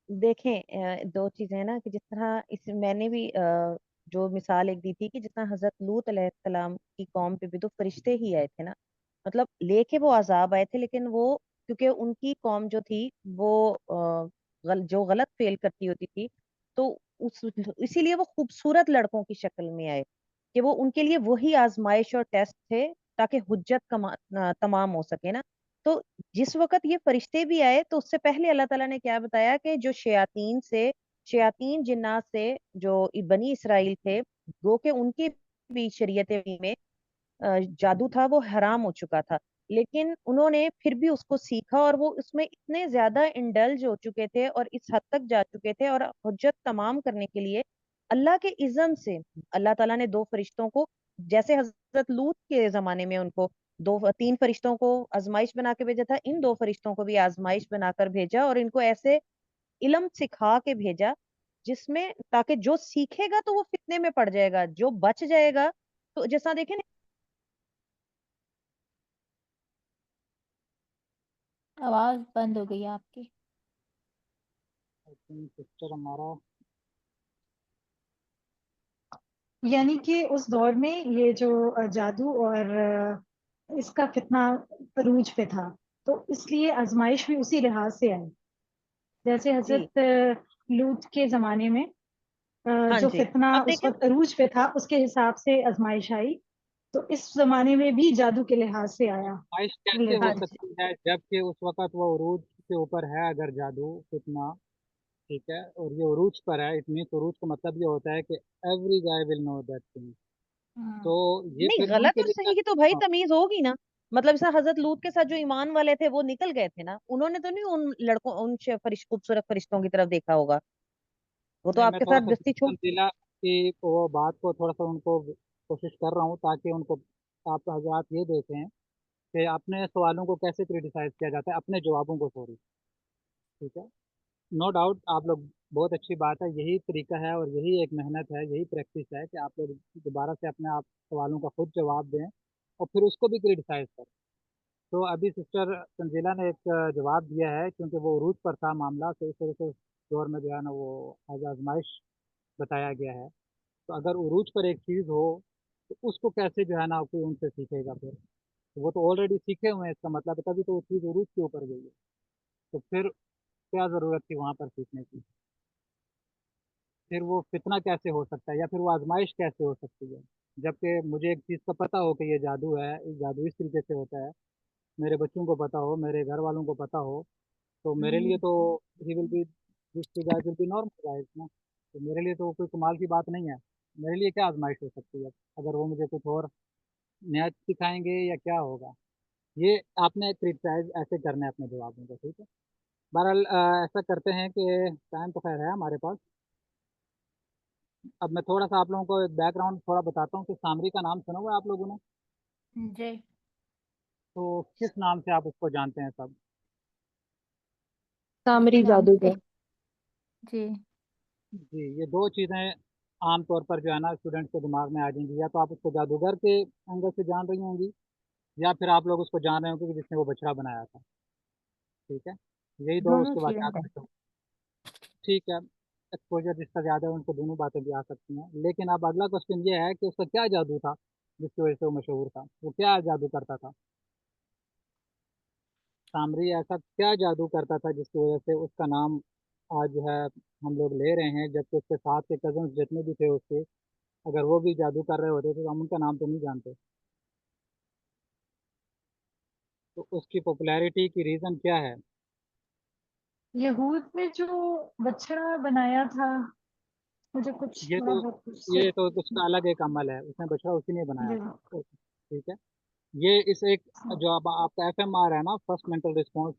دیکھیں دو چیزیں ہیں نا کہ جس طرح اس میں نے بھی جو مثال ایک دی تھی کہ جس طرح حضرت لوط علیہ السلام کی قوم پہ بھی تو فرشتے ہی آئے تھے نا، مطلب لے کے وہ عذاب آئے تھے، لیکن وہ کیونکہ ان کی قوم جو تھی وہ جو غلط فیل کرتی ہوتی تھی تو اسی لیے وہ خوبصورت لڑکوں کی شکل میں آئے کہ وہ ان کے لیے وہی آزمائش اور ٹیسٹ تھے تاکہ حجت تمام ہو سکے نا، تو جس وقت یہ فرشتے بھی آئے تو اس سے پہلے اللہ تعالیٰ نے کیا بتایا کہ جو شیاطین جنات سے جو بنی اسرائیل تھے وہ کہ ان کے بھی شریعت میں جادو تھا وہ حرام ہو چکا تھا، لیکن انہوں نے پھر بھی اس کو سیکھا اور وہ اس میں اتنے زیادہ انڈلج ہو چکے تھے اور اس حد تک جا چکے تھے، اور حجت تمام کرنے کے لیے اللہ کے اذن سے اللہ تعالیٰ نے دو فرشتوں کو، جیسے حضرت لوط کے زمانے میں ان کو تین فرشتوں کو آزمائش بنا کے بھیجا تھا، ان دو فرشتوں کو بھی آزمائش بنا کر بھیجا اور ان کو ایسے علم سکھا کے بھیجا جس میں تاکہ جو سیکھے گا تو وہ فتنے میں پڑ جائے گا، جو بچ جائے گا تو جیسا دیکھیں نا۔ آواز بند ہو گئی آپ کی۔ سسٹر ہمارا یعنی کہ اس دور میں یہ جو جادو اور اس کا فتنہ عروج پہ تھا، تو اس لیے آزمائش بھی اسی لحاظ سے آئی، جیسے جی حضرت لوط کے زمانے میں ہاں جو جی، فتنہ اب اس دیکھیں وقت عروج پہ تھا اس کے حساب سے آزمائش آئی، تو اس زمانے میں بھی جادو کے لحاظ سے آیا۔ خواہش کیسے ہو ہاں جی، سکتی ہے جبکہ اس وقت وہ عروج کے اوپر ہے اگر جادو فتنہ، ٹھیک ہے، اور یہ عروج پر ہے، اتنی عروج کا مطلب یہ ہوتا ہے کہ every guy will know that thing, تو یہ نہیں پھر ان غلط کے اور لیے صحیح کی تو بھائی تمیز ہوگی نا، مطلب اس حضرت لوط کے ساتھ جو ایمان والے تھے وہ نکل گئے تھے نا، انہوں نے تو نہیں ان لڑکوں ان خوبصورت فرشتوں کی طرف دیکھا ہوگا، وہ تو نہیں آپ میں کے تھوڑا ساتھ سا دستی چھوڑ۔ تمثیلا کی وہ بات کو تھوڑا سا ان کو کوشش کر رہا ہوں تاکہ ان کو آپ حضرات یہ دیکھیں کہ اپنے سوالوں کو کیسے کریٹیسائز کیا جاتا ہے، اپنے جوابوں کو سوری، ٹھیک ہے، نو ڈاؤٹ آپ لوگ بہت اچھی بات ہے، یہی طریقہ ہے اور یہی ایک محنت ہے، یہی پریکٹس ہے کہ آپ لوگ دوبارہ سے اپنے آپ سوالوں کا خود جواب دیں اور پھر اس کو بھی کریٹیسائز کریں۔ تو ابھی سسٹر تنزیلا نے ایک جواب دیا ہے کیونکہ وہ عروج پر تھا معاملہ، تو اس وجہ سے اس دور میں جو ہے نا وہ ایز آزمائش بتایا گیا ہے، تو اگر عروج پر ایک چیز ہو تو اس کو کیسے جو ہے نا کوئی ان سے سیکھے گا، پھر وہ تو آلریڈی سیکھے ہوئے ہیں، اس کا مطلب ہے تبھی تو وہ چیز عروج کے اوپر گئی ہے، تو پھر کیا ضرورت تھی وہاں پر سیکھنے کی، پھر وہ فتنہ کیسے ہو سکتا ہے یا پھر وہ آزمائش کیسے ہو سکتی ہے، جبکہ مجھے ایک چیز کا پتہ ہو کہ یہ جادو ہے، جادو اس طریقے سے ہوتا ہے، میرے بچوں کو پتہ ہو، میرے گھر والوں کو پتہ ہو، تو میرے لیے تو ہی will be this guys will be normal guys نا، تو میرے لیے تو کوئی کمال کی بات نہیں ہے، میرے لیے کیا آزمائش ہو سکتی ہے اگر وہ مجھے کچھ اور نیا سکھائیں گے یا کیا ہوگا، یہ آپ نے کریٹیسائز ایسے کرنا ہے اپنے جوابوں کو، ٹھیک ہے۔ بہرحال ایسا کرتے ہیں کہ ٹائم تو خیر ہے ہمارے پاس، اب میں تھوڑا سا آپ لوگوں کو ایک بیک گراؤنڈ تھوڑا بتاتا ہوں کہ سامری کا نام سنا ہوا ہے آپ لوگوں نے، جی تو کس نام سے آپ اس کو جانتے ہیں سب؟ سامری نام سے جادوگر۔ جی جی یہ دو چیزیں عام طور پر جو ہے نا اسٹوڈنٹ کے دماغ میں آ جائیں گی، یا تو آپ اس کو جادوگر کے اینگل سے جان رہی ہوں گی یا پھر آپ لوگ اس کو جان رہے ہوں گے کہ جس نے وہ بچڑا بنایا تھا، ٹھیک ہے، یہی دو اس دونوں کے چیزیں واقعات میں ٹھیک ہے، ایکسپوجر جس کا زیادہ ہے ان کو دونوں باتیں بھی آ سکتی ہیں، لیکن اب اگلا کوشچن یہ ہے کہ اس کا کیا جادو تھا جس کی وجہ سے وہ مشہور تھا، وہ کیا جادو کرتا تھا، سامری ایسا کیا جادو کرتا تھا جس کی وجہ سے اس کا نام آج جو ہے ہم لوگ لے رہے ہیں، جبکہ اس کے ساتھ کے کزنس جتنے بھی تھے اس کے اگر وہ بھی جادو کر رہے ہوتے تھے تو ہم ان کا نام تو نہیں جانتے، تو اس کی پاپولیرٹی کی ریزن کیا ہے؟ یہود میں جو بچڑا بنایا تھا، مجھے کچھ یہ تھوڑا تو بہت کچھ یہ تو اس کا الگ ایک عمل ہے، اس نے بچڑا اسی نے بنایا تھا، ٹھیک ہے، یہ اس ایک جو اب آپ کا ایف ایم آر ہے نا فرسٹ مینٹل رسپانس،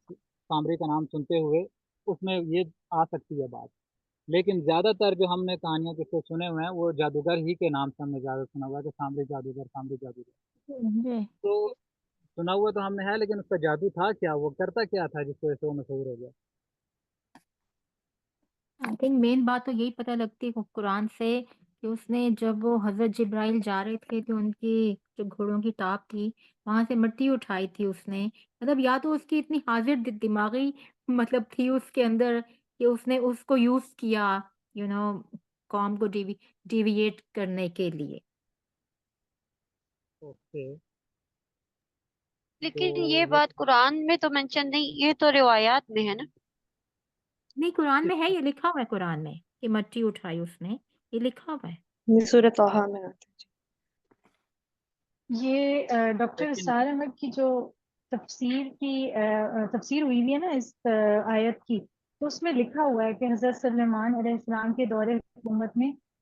سامری کا نام سنتے ہوئے اس میں یہ آ سکتی ہے بات، لیکن زیادہ تر جو ہم نے کہانیاں کس سے سنے ہوئے ہیں وہ جادوگر ہی کے نام سے ہم نے زیادہ سنا ہوا ہے کہ سامری جادوگر، سامری جادوگر، جی تو سنا ہوا تو ہم نے ہے، لیکن اس کا جادو تھا کیا، وہ کرتا کیا تھا جس وجہ سے وہ مشہور ہو گیا؟ آئی تھنک مین بات تو یہی پتہ لگتی ہے قرآن سے کہ اس نے جب وہ حضرت جبرائیل جا رہے تھے تو ان کی جو گھوڑوں کی ٹاپ تھی وہاں سے مٹی اٹھائی تھی اس نے، مطلب یا تو اس کی اتنی حاضر دماغی مطلب تھی اس کے اندر کہ اس نے اس کو یوز کیا قوم کو ڈیویٹ کرنے کے لیے۔ اوکے، تو لیکن یہ بات قرآن میں تو مینشن نہیں، یہ تو روایات میں ہے نا۔ نہیں قرآن میں ہے، یہ لکھا ہوا ہے قرآن میں کہ مٹی اٹھائی اس نے، یہ لکھا ہوا ہے۔ سورۃ طٰہٰ میں آتا ہے۔ یہ ڈاکٹر لیکن اسرار احمد کی جو تفسیر ہوئی ہوئی ہے نا اس آیت کی، تو اس میں لکھا ہوا ہے کہ حضرت سلیمان علیہ السلام کے دور حکومت میں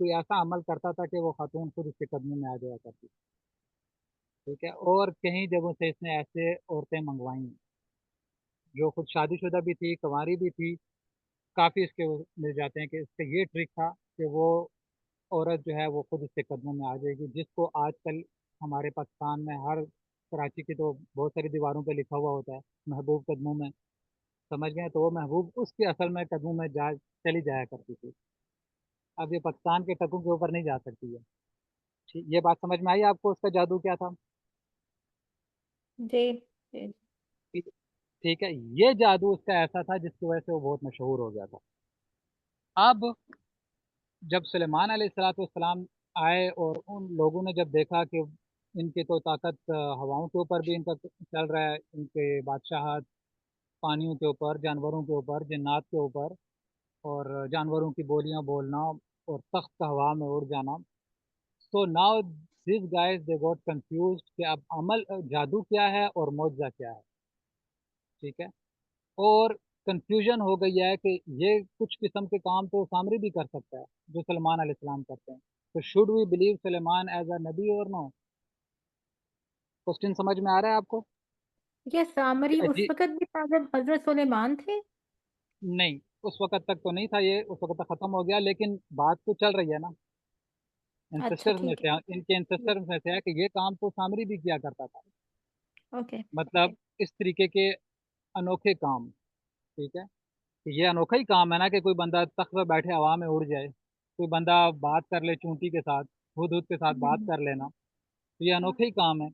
کوئی ایسا عمل کرتا تھا کہ وہ خاتون خود اس کے قدموں میں آ جایا کرتی، ٹھیک ہے. اور کہیں جگہوں سے اس نے ایسے عورتیں منگوائیں جو خود شادی شدہ بھی تھی، کنواری بھی تھی. کافی اس کے مل جاتے ہیں کہ اس کا یہ ٹرک تھا کہ وہ عورت جو ہے وہ خود اس کے قدموں میں آ جائے گی، جس کو آج کل ہمارے پاکستان میں ہر کراچی کی تو بہت ساری دیواروں پہ لکھا ہوا ہوتا ہے محبوب قدموں میں، سمجھ گئے. تو وہ محبوب اس کے اصل میں قدموں میں چلی جایا کرتی تھی. اب یہ پاکستان کے ٹکوں کے اوپر نہیں جا سکتی ہے. یہ بات سمجھ میں آئی آپ کو اس کا جادو کیا تھا؟ جی جی ٹھیک ہے. یہ جادو اس کا ایسا تھا جس کی وجہ سے وہ بہت مشہور ہو گیا تھا. اب جب سلیمان علیہ الصلوۃ والسلام آئے اور ان لوگوں نے جب دیکھا کہ ان کی تو طاقت ہواؤں کے اوپر بھی ان کا چل رہا ہے، ان کے بادشاہت پانیوں کے اوپر، جانوروں کے اوپر، جنات کے اوپر، اور جانوروں کی بولیاں بولنا اور تخت ہوا میں اڑ جانا. So now these guys they got confused کہ اب عمل جادو کیا ہے اور معجزہ کیا ہے. ٹھیک ہے. اور کنفیوژن ہو گئی ہے کہ یہ کچھ قسم کے کام تو سامری بھی کر سکتا ہے جو سلمان علیہ السلام کرتے ہیں. تو should we believe Sulaiman as a نبی اور نو؟ کوشچن سمجھ میں آ رہا ہے آپ کو؟ یہ سامری اس جی وقت بھی تھا جب حضرت سلیمان تھے؟ نہیں، اس وقت تک تو نہیں تھا، یہ اس وقت تک ختم ہو گیا، لیکن بات تو چل رہی ہے نا. اچھا انسسٹر میں ٹھیک سے، ان کے ہے. انسسٹر میں سے ہے کہ یہ کام تو سامری بھی کیا کرتا تھا. اوکے. مطلب اس طریقے کے انوکھے کام. ٹھیک ہے. کہ یہ انوکھا ہی کام ہے نا کہ کوئی بندہ تخت پہ بیٹھے ہوا میں اڑ جائے، کوئی بندہ بات کر لے چونٹی کے ساتھ، ہدہد کے ساتھ بات کر لینا، تو یہ انوکھا ہی کام ہے.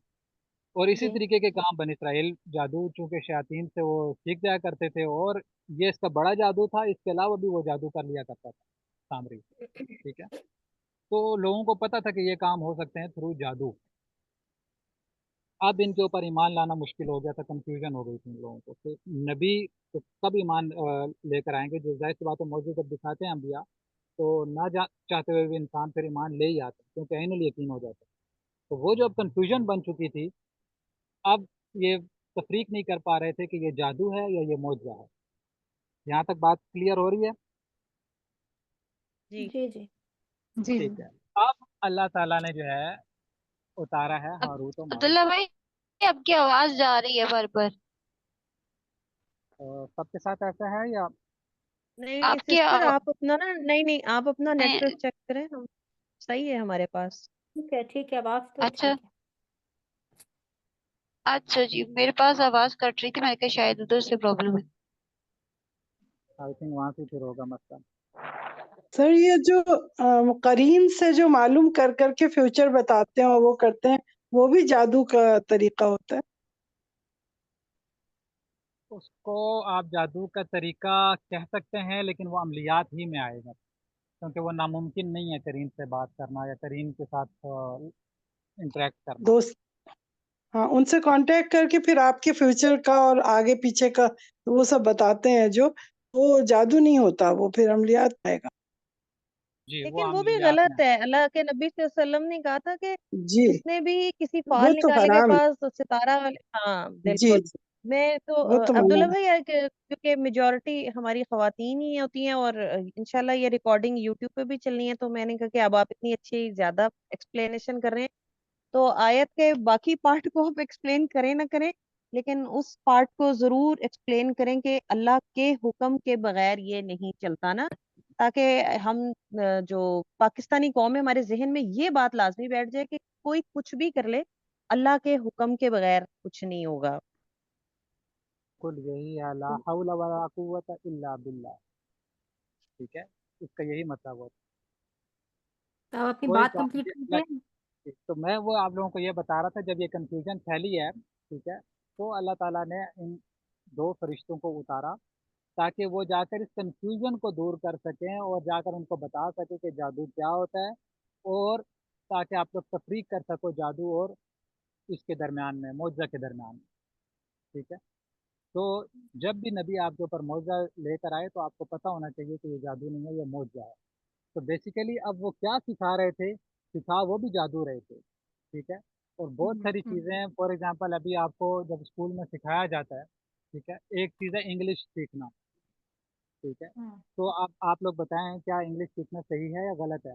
اور اسی جی طریقے کے کام بنی اسرائیل جادو چونکہ شیاطین سے وہ سیکھ جایا کرتے تھے، اور یہ اس کا بڑا جادو تھا. اس کے علاوہ بھی وہ جادو کر لیا کرتا تھا سامری. ٹھیک ہے. تو لوگوں کو پتا تھا کہ یہ کام ہو سکتے ہیں تھرو جادو. اب ان کے اوپر ایمان لانا مشکل ہو گیا تھا، کنفیوژن ہو گئی تھی ان لوگوں کو کہ نبی تو کب ایمان لے کر آئیں گے. جو ظاہر سی بات ہے موجود جب دکھاتے ہیں انبیاء تو نہ چاہتے ہوئے بھی انسان پھر ایمان لے ہی آتا ہے کیونکہ عین یقین ہو جاتا ہے. تو وہ جو اب کنفیوژن بن چکی تھی، اب یہ تفریق نہیں کر پا رہے تھے کہ یہ جادو ہے یا یہ معجزہ ہے. یہاں تک بات کلیئر ہو رہی ہے؟ جی جی جی. جی ٹھیک ہے. اب اللہ تعالیٰ نے جو ہے اتارا ہے ہاروت و ماروت. عبداللہ بھائی، آپ کی آواز جا رہی ہے بار بار. سب کے ساتھ ایسا ہے یا؟ نہیں آپ کی سسٹر، آپ اپنا نا، نہیں آپ اپنا نیٹ ورک نہیں، چیک کریں، ہم صحیح ہے ہمارے پاس. ٹھیک ہے آواز تو اچھا ٹھیک ہے. اچھا جی، میرے پاس آواز کٹ رہی تھی، میں کہ شاید ادھر سے پرابلم ہے. آئی تھنک وہاں سے پھر ہوگا مسئلہ. سر یہ جو قرین سے جو معلوم کر کر کے فیوچر بتاتے ہیں اور وہ کرتے ہیں، وہ بھی جادو کا طریقہ ہوتا ہے؟ اس کو آپ جادو کا طریقہ کہہ سکتے ہیں، لیکن وہ عملیات ہی میں آئے گا کیونکہ وہ ناممکن نہیں ہے کریم سے بات کرنا یا کریم کے ساتھ انٹریکٹ کرنا. دوست، ہاں، ان سے کانٹیکٹ کر کے پھر آپ کے فیوچر کا اور آگے پیچھے کا وہ سب بتاتے ہیں، جو وہ جادو نہیں ہوتا، وہ پھر عملیات آئے گا. جی وہ لیکن وہ بھی عملیات میں غلط ہے. اللہ کے نبی صلی اللہ علیہ وسلم نے کہا تھا کہ جی، جس نے بھی کسی وہ فال تو نکالے کے حرام ہے. پاس ستارہ والے، ہاں جی بالکل. جی، میں تو وہ تو عبداللہ منع ہے. بھائی کیونکہ میجورٹی ہماری خواتین ہی ہوتی ہیں اور انشاءاللہ یہ ریکارڈنگ یوٹیوب پہ بھی چلنی ہے، تو میں نے کہا کہ اب آپ اتنی اچھی زیادہ ایکسپلینیشن کر رہے ہیں تو آیت کے باقی پارٹ کو آپ ایکسپلین کریں نہ کریں، لیکن اس پارٹ کو ضرور ایکسپلین کریں کہ اللہ کے حکم کے بغیر یہ نہیں چلتا نا، تاکہ ہم جو پاکستانی قوم ہے ہمارے ذہن میں یہ بات لازمی بیٹھ جائے کہ کوئی کچھ بھی کر لے، اللہ کے حکم کے بغیر کچھ نہیں ہوگا. کل یہی ہے، لا حول ولا قوت الا باللہ. ٹھیک ہے. اس کا یہی مطلب ہوتا تو آپ اپنی ہے. کوئی بات کام کمپلیٹ بھی کیجیے. تو میں وہ آپ لوگوں کو یہ بتا رہا تھا جب یہ کنفیوژن پھیلی ہے، ٹھیک ہے، تو اللہ تعالیٰ نے ان دو فرشتوں کو اتارا تاکہ وہ جا کر اس کنفیوژن کو دور کر سکیں اور جا کر ان کو بتا سکیں کہ جادو کیا ہوتا ہے، اور تاکہ آپ لوگ تفریق کر سکو جادو اور اس کے درمیان میں، معجزہ کے درمیان میں. ٹھیک ہے. تو جب بھی نبی آپ کے اوپر معجزہ لے کر آئے تو آپ کو پتہ ہونا چاہیے کہ یہ جادو نہیں ہے، یہ معجزہ ہے. تو بیسیکلی اب وہ کیا سکھا رہے تھے، سکھا وہ بھی جادو رہے تھے. ٹھیک ہے. اور بہت ساری چیزیں، فار ایگزامپل ابھی آپ کو جب اسکول میں سکھایا جاتا ہے، ٹھیک ہے، ایک چیز ہے انگلش سیکھنا. ٹھیک ہے. تو آپ لوگ بتائیں کیا انگلش سیکھنا صحیح ہے یا غلط ہے؟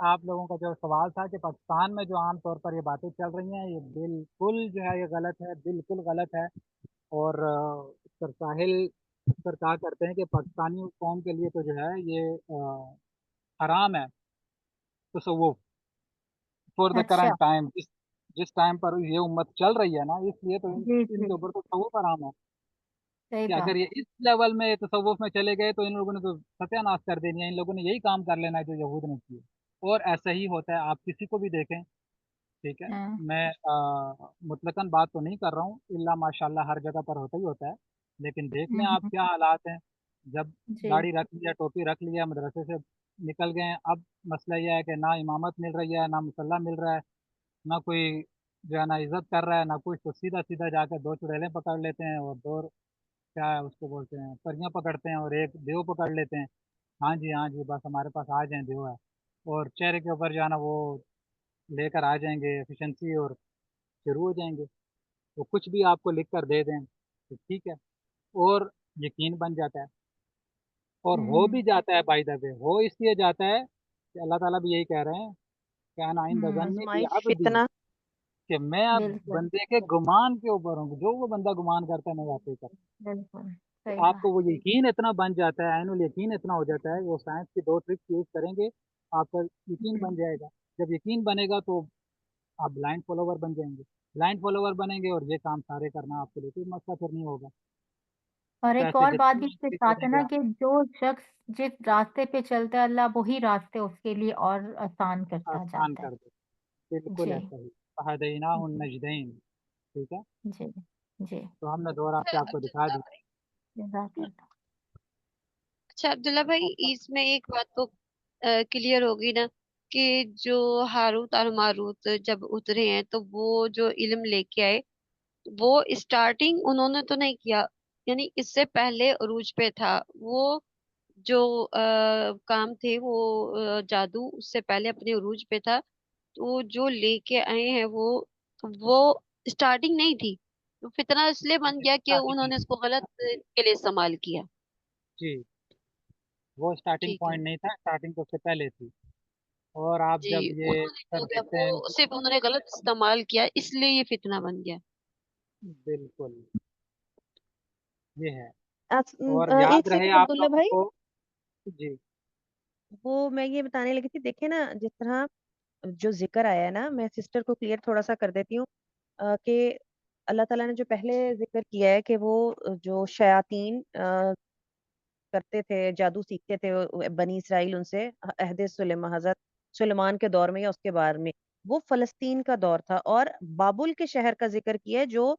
آپ لوگوں کا جو سوال تھا کہ پاکستان میں جو عام طور پر یہ باتیں چل رہی ہیں، یہ بالکل جو ہے یہ غلط ہے، بالکل غلط ہے۔ اور سر ساحل اکثر کہا کرتے ہیں کہ پاکستانی قوم کے لیے تو جو ہے یہ حرام ہے تصوف فور دا اچھا، کرنٹ ٹائم، جس ٹائم پر یہ امت چل رہی ہے نا، اس لیے تو جی ان جی، کے اوپر تو تصوف حرام ہے صحیح کہ بات، اگر یہ اس لیول میں تصوف میں چلے گئے تو ان لوگوں نے تو ستیہ ناش کر دینی ہے، ان لوگوں نے یہی کام کر لینا ہے جو یہود نے کیے۔ اور ایسا ہی ہوتا ہے، آپ کسی کو بھی دیکھیں، ٹھیک ہے، ہاں، میں مطلقاً بات تو نہیں کر رہا ہوں، اللہ ماشاء اللہ ہر جگہ پر ہوتا ہی ہوتا ہے، لیکن دیکھ لیں آپ ہوں، کیا حالات ہیں۔ جب جی، داڑھی رکھ لیا، ٹوپی رکھ لیا، مدرسے سے نکل گئے ہیں، اب مسئلہ یہ ہے کہ نہ امامت مل رہی ہے، نہ مصلی مل رہا ہے، نہ کوئی جو ہے نا عزت کر رہا ہے، نہ کچھ، تو سیدھا سیدھا جا کے دو چڑیلیں پکڑ لیتے ہیں اور دو کیا ہے اس کو بولتے ہیں پریاں پکڑتے ہیں اور ایک دیو پکڑ لیتے ہیں، ہاں جی ہاں جی بس ہمارے پاس آ جائیں دیو ہے، اور چہرے کے اوپر جو ہے نا وہ لے کر آ جائیں گے ایفیشنسی اور شروع ہو جائیں گے، وہ کچھ بھی آپ کو لکھ کر دے دیں تو ٹھیک ہے، اور یقین بن جاتا ہے، اور ہو ہوں، بھی جاتا ہے، بائی دا وے ہو اس لیے جاتا ہے کہ اللہ تعالیٰ بھی یہی کہہ رہے ہیں کہ انا عند ظن آزمائش عبدی، فتنہ، کہ میں اب بالکل، بندے کے گمان کے اوپر ہوں، جو وہ بندہ گمان کرتا ہے میں واقعی کرتا ہوں۔ بالکل، تو صحیح آپ کو بات، وہ یقین اتنا بن جاتا ہے، عین الیقین اتنا ہو جاتا ہے، وہ سائنس کی دو ٹرکس یوز کریں گے، آپ کا یقین ہوں، بن جائے گا۔ جب یقین بنے گا تو آپ بلائنڈ فالوور بن جائیں گے، بلائنڈ فالوور بنیں گے اور یہ کام سارے کرنا آپ کے لیے کوئی مسئلہ پھر نہیں ہوگا، اور ایک پیسے اور بات جتنے بھی اس کے بھی ساتھ ہے کریں گے نا آپ کہ جو شخص جس راستے پہ چلتا ہے اللہ وہی راستے اس کے لیے اور آسان کرتا آسان جاتا کر دے، ہے، بالکل جی، ایسا ہی فہدیناہ جی، النجدین، ٹھیک ہے، جی، جی، تو ہم نے دو راستے آپ کو دکھا دی۔ جزاک اللہ، اچھا عبداللہ بھائی، اس میں ایک بات تو کلیئر ہوگی نا کہ جو ہاروت اور ماروت جب اترے ہیں تو وہ جو علم لے کے آئے وہ اسٹارٹنگ انہوں نے تو نہیں کیا، یعنی اس سے پہلے عروج پہ تھا وہ جو کام تھے وہ جادو اس سے پہلے اپنے عروج پہ تھا، تو جو لے کے آئے ہیں وہ اسٹارٹنگ نہیں تھی، تو فتنہ اس لیے بن گیا کہ انہوں نے اس کو غلط کے لیے استعمال کیا۔ جی، وہ اسٹارٹنگ ٹھیک ہے، پوائنٹ نہیں تھا، اسٹارٹنگ تو اس سے پہلے تھی، اور آپ جی، جب یہ انہوں نے سر کیا کیا دیکھتے وہ ہیں، صرف انہوں نے غلط استعمال کیا اس لیے یہ فتنہ بن گیا۔ بالکل یہ ہے، آس- اور ایک یاد رہے سیکنڈ آپ عبداللہ لوگوں بھائی، کو، جی وہ میں یہ بتانے لگی تھی، دیکھیں نا جس طرح جو ذکر آیا ہے نا، میں سسٹر کو کلیئر تھوڑا سا کر دیتی ہوں کہ اللہ تعالیٰ نے جو پہلے ذکر کیا ہے کہ وہ جو شیاطین کرتے تھے، جادو سیکھتے تھے بنی اسرائیل ان سے عہد سلیمان، حضرت سلیمان کے دور میں یا اس کے بعد میں، وہ فلسطین کا دور تھا، اور بابل کے شہر کا ذکر کیا ہے جو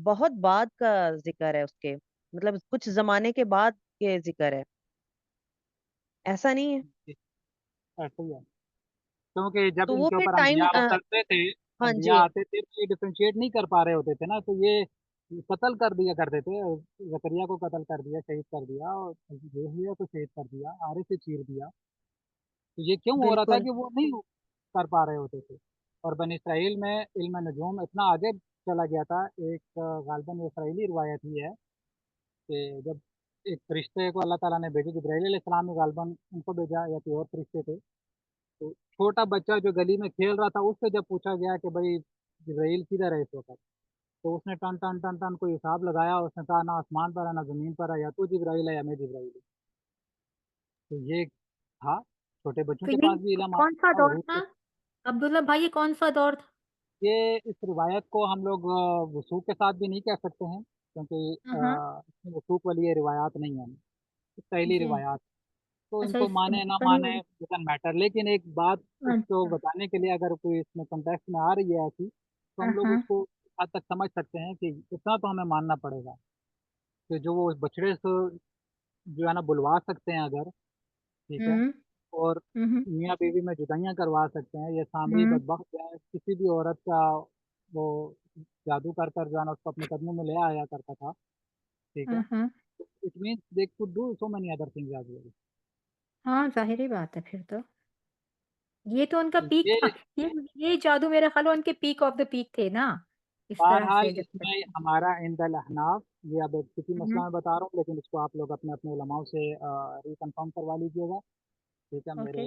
بہت بعد کا ذکر ہے، اس کے مطلب کچھ زمانے کے بعد کے ذکر ہے، ایسا نہیں ہے؟ جی، ایسا ہی ہے، کیونکہ جب تو ان وہ کے پھر اوپر ٹائم، انبیاء اترتے تھے، ہاں انبیاء جی، آتے تھے تو یہ ڈفرینشیٹ نہیں کر پا رہے ہوتے تھے نا، تو یہ قتل کر دیا کرتے تھے، زکریا کو قتل کر دیا، شہید کر دیا، اور یحییٰ کو شہید کر دیا، آرے سے چیر دیا، تو یہ کیوں ہو رہا تھا بالکل کہ وہ نہیں کر پا رہے ہوتے تھے، اور بنی اسرائیل میں علم نجوم اتنا آگے چلا گیا تھا، ایک غالباً اسرائیلی روایت ہی ہے کہ جب ایک فرشتے کو اللہ تعالیٰ نے بھیجا، جبرائیل علیہ السلام نے غالباً ان کو بھیجا یا کوئی اور فرشتے تھے، تو چھوٹا بچہ جو گلی میں کھیل رہا تھا اس سے جب پوچھا گیا کہ بھائی جبرائیل کدھر ہے اس وقت، تو اس نے ٹن ٹن ٹن ٹن کوئی حساب لگایا، اس نے کہا نہ آسمان پر ہے نہ زمین پر ہے، یا تو جبرائیل ہے یا میں جبرائیل ہوں، تو یہ تھا، چھوٹے بچوں تو کے یہ پاس بھی علم کون آتا سا تھا، دور وہی تھا تو عبداللہ بھائی، یہ کون سا دور تھا؟ یہ اس روایت کو ہم لوگ وثوق کے ساتھ بھی نہیں کہہ سکتے ہیں، کیونکہ ہاں، اس میں وثوق والی یہ روایات نہیں ہیں، پہلی جی، روایات، تو ان اچھا کو اس مانے نہ بنی، مانے ڈزنٹ میٹر، لیکن ایک بات اس کو اچھا، بتانے کے لیے اگر کوئی اس میں کنٹیکس میں آ رہی ہے ایسی، تو ہم لوگ ہاں، اس کو حد تک سمجھ سکتے ہیں کہ اتنا تو ہمیں ماننا پڑے گا کہ جو وہ اس بچڑے سے جو ہے نا بلوا سکتے ہیں اگر، ٹھیک ہے، ہوں، اور ہوں، میاں بیوی میں جدائیاں کروا سکتے ہیں، یہ سامری ہوں، بدبخت جو ہے کسی بھی عورت کا وہ جادو کر کر جو ہے نا اس کو اپنے قدموں میں لے آیا کرتا تھا، ٹھیک ہے، ہاں، it means they could do so many other things as well، ہاں ظاہری بات ہے پھر تو، یہ تو ان کا تو پیک تھا، یہ یہ جادو میرا خیال ان کے پیک آف دا پیک تھے نا، اس طرح بہرحال سے اس میں ہمارا عند الاحناف، یہ اب ایک کسی مسئلہ ہوں، میں بتا رہا ہوں، لیکن اس کو آپ لوگ اپنے اپنے علماء سے ریکنفرم کروا لیجیے گا، ٹھیک ہے، اوکے،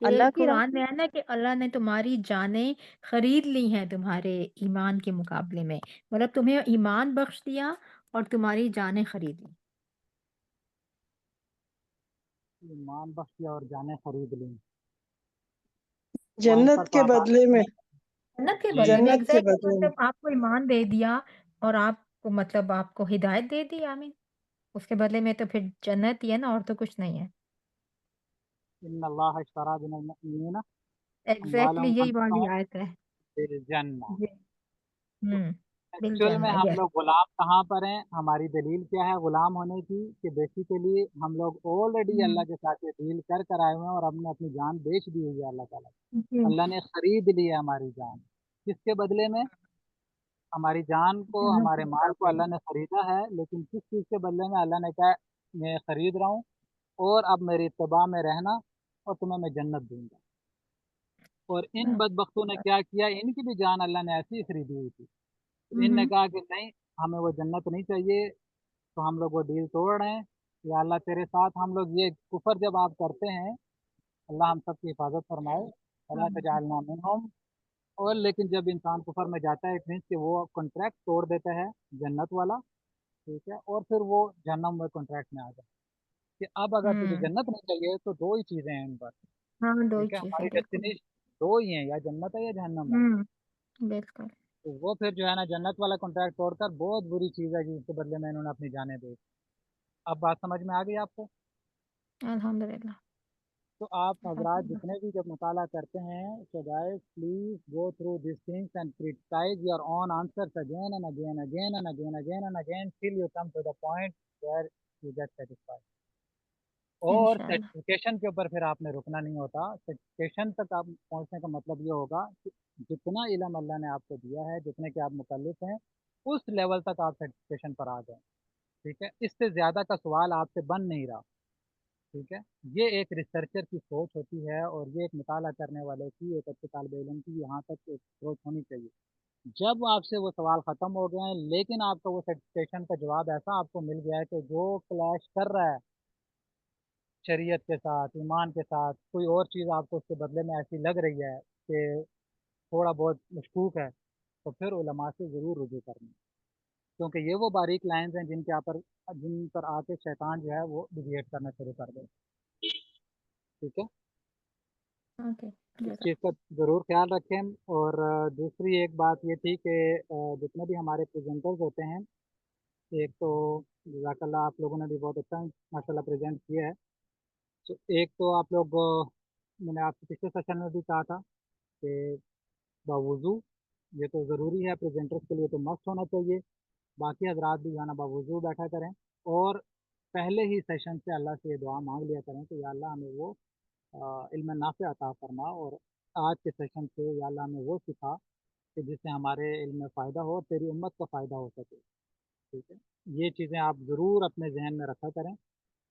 یہ اللہ کی راہ قرآن میں میں ہے نا کہ اللہ نے تمہاری جانیں خرید لی ہیں تمہارے ایمان کے مقابلے میں، مطلب تمہیں ایمان بخش دیا اور تمہاری جانیں خرید لی۔ ایمان بخش دیا اور جانیں خرید لیں، پوائنٹ پر جنت تو کے آپ بدلے میں، جنت کے جی بدلے میں جنت کے ایگزیکٹلی، بدلے میں۔ مطلب آپ کو ایمان دے دیا اور آپ کو مطلب آپ کو ہدایت دے دی، آمین، اس کے بدلے میں تو پھر جنت ہی ہے نا، اور تو کچھ نہیں ہے۔ ان اللہ اشترى من المؤمنین ایگزیکٹلی اموالهم یہی والی وانفسهم آیت ہے بالجنہ۔ جی۔ بل ایکچوئل میں جنہ، ہم یس۔ لوگ غلام کہاں پر ہیں؟ ہماری دلیل کیا ہے غلام ہونے کی؟ کہ بیسیکلی ہم لوگ آلریڈی اللہ کے ساتھ یہ ڈیل کر کر آئے ہوئے ہیں اور ہم نے اپنی جان بیچ دی ہوئی ہے اللہ تعالیٰ جی۔ کو۔ اللہ نے خرید لی ہے ہماری جان، کس کے بدلے میں؟ ہماری جان کو، جنت ہمارے کے مال کو بدلے اللہ میں۔ نے خریدا ہے، لیکن کس چیز کے بدلے میں؟ اللہ نے کہا میں خرید رہا ہوں اور اب میری اتباع میں رہنا اور تمہیں میں جنت دوں گا۔ اور ان بدبختوں نے کیا کیا؟ ان کی بھی جان اللہ نے ایسی ہی خریدی ہوئی تھی، تو ان نے کہا کہ نہیں ہمیں وہ جنت نہیں چاہیے، تو ہم لوگ وہ ڈیل توڑ رہے ہیں، یا اللہ تیرے ساتھ ہم لوگ یہ کفر جب آپ کرتے ہیں، اللہ ہم سب کی حفاظت فرمائے، اللہ تجعلنا منہم۔ اور لیکن جب انسان کفر میں جاتا ہے اٹ مینس کہ وہ کانٹریکٹ توڑ دیتا ہے جنت والا، ٹھیک ہے، اور پھر وہ جہنم میں کانٹریکٹ میں آ جائے کہ اب اگر تجھے جنت نہیں چاہیے تو دو ہی چیزیں ہیں ان پر، ہاں، دو ہی ٹھیک ہے، چیزیں ہماری بالکل۔ ڈیسٹینیشن دو ہی ہیں، یا جنت ہے یا جہنم ہے۔ بالکل۔ تو وہ پھر جو ہے نا جنت والا کانٹریکٹ توڑ کر بہت بری چیز ہے جس کے بدلے میں انہوں نے اپنی جانیں دی۔ اب بات سمجھ میں آ گئی آپ کو؟ الحمدللہ۔ تو آپ حضرات جتنے بھی جب مطالعہ کرتے ہیں so guys please go through these things and criticize your own answers again and again and again till you come to the point where you get satisfied۔ اور انشاءاللہ۔ سرٹیفکیشن کے اوپر پھر آپ نے رکنا نہیں ہوتا، سرٹیفکیشن تک آپ پہنچنے کا مطلب یہ ہوگا کہ جتنا علم اللہ نے آپ کو دیا ہے، جتنے کے آپ مکلف ہیں، اس لیول تک آپ سرٹیفکیشن پر آ جائیں، ٹھیک ہے، اس سے زیادہ کا سوال آپ سے بن نہیں رہا، ٹھیک ہے۔ یہ ایک ریسرچر کی سوچ ہوتی ہے، اور یہ ایک مطالعہ کرنے والے کی، ایک اچھے طالب علم کی یہاں تک ایک سوچ ہونی چاہیے۔ جب آپ سے وہ سوال ختم ہو گئے ہیں لیکن آپ کا وہ سرٹیفکیشن کا جواب ایسا آپ کو مل گیا ہے کہ جو کلیش کر رہا ہے شریعت کے ساتھ، ایمان کے ساتھ، کوئی اور چیز آپ کو اس کے بدلے میں ایسی لگ رہی ہے کہ تھوڑا بہت مشکوک ہے، تو پھر علماء سے ضرور رجوع کرنا، کیونکہ یہ وہ باریک لائنز ہیں جن پر آ کے شیطان جو ہے وہ ڈیویٹ کرنا شروع کر دے، ٹھیک ہے۔ اوکے، اس چیز کا ضرور خیال رکھیں۔ اور دوسری ایک بات یہ تھی کہ جتنے بھی ہمارے پریزنٹرز ہوتے ہیں، ایک تو جزاک اللہ آپ لوگوں نے بھی بہت اچھا ماشاء اللہ پریزنٹ کیا ہے، تو ایک تو آپ لوگ میں نے آپ سے پچھلے سیشن میں بھی کہا تھا کہ باوضو یہ تو ضروری ہے پریزنٹرز کے لیے، تو مست ہونا چاہیے، باقی حضرات بھی جانا باوضو بیٹھا کریں، اور پہلے ہی سیشن سے اللہ سے یہ دعا مانگ لیا کریں کہ یا اللہ ہمیں وہ علم نافع عطا فرما، اور آج کے سیشن سے یا اللہ ہمیں وہ سکھا کہ جس سے ہمارے علم میں فائدہ ہو اور تیری امت کا فائدہ ہو سکے، ٹھیک ہے۔ یہ چیزیں آپ ضرور اپنے ذہن میں رکھا کریں۔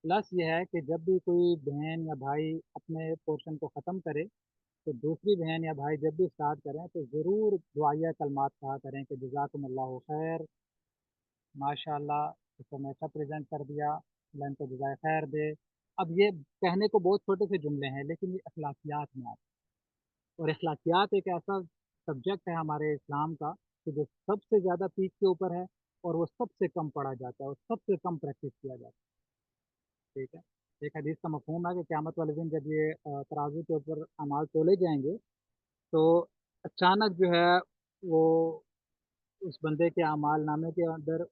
پلس یہ ہے کہ جب بھی کوئی بہن یا بھائی اپنے پورشن کو ختم کرے تو دوسری بہن یا بھائی جب بھی اسٹارٹ کریں تو ضرور دعائیہ کلمات کہا کریں کہ جزاکم اللہ خیر، ماشاء اللہ اس کو میں اچھا پریزنٹ کر دیا، اللہ ان کو جزائے خیر دے۔ اب یہ کہنے کو بہت چھوٹے سے جملے ہیں لیکن یہ اخلاقیات میں آتے ہیں، اور اخلاقیات ایک ایسا سبجیکٹ ہے ہمارے اسلام کا کہ جو سب سے زیادہ پیک کے اوپر ہے، اور وہ سب سے کم پڑھا جاتا ہے اور سب سے کم پریکٹس کیا جاتا ہے، ٹھیک ہے۔ ایک حدیث کا مفہوم ہے کہ قیامت والے دن جب یہ ترازو کے اوپر اعمال تولے جائیں گے تو اچانک جو ہے وہ اس بندے کے اعمال نامے کے اندر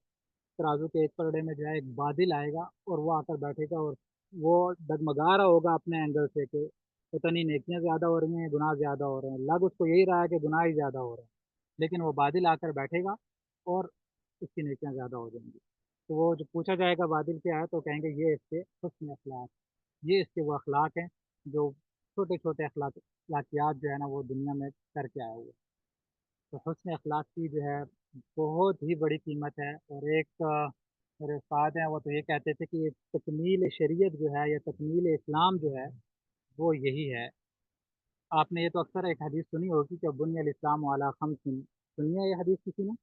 ترازو کے ایک پلڑے میں جو ہے ایک بادل آئے گا، اور وہ آ کر بیٹھے گا، اور وہ ڈگمگا رہا ہوگا اپنے اینگل سے کہ پتہ نہیں نیکیاں زیادہ ہو رہی ہیں گناہ زیادہ ہو رہے ہیں، لگ اس کو یہی رہا ہے کہ گناہ ہی زیادہ ہو رہے ہیں، لیکن وہ بادل آ کر بیٹھے گا اور اس کی نیکیاں زیادہ ہو جائیں گی۔ تو وہ جو پوچھا جائے گا بادل کیا ہے، تو کہیں گے یہ اس کے حسن اخلاق، یہ اس کے وہ اخلاق ہیں جو چھوٹے چھوٹے اخلاقیات جو ہے نا وہ دنیا میں کر کے آئے ہوئے۔ تو حسن اخلاق کی جو ہے بہت ہی بڑی قیمت ہے، اور ایک میرے استاد ہیں وہ تو یہ کہتے تھے کہ یہ تکمیل شریعت جو ہے یا تکمیل اسلام جو ہے وہ یہی ہے۔ آپ نے یہ تو اکثر ایک حدیث سنی ہوگی کہ بنی الاسلام علی خمس، سنی ہے یہ حدیث کسی نے؟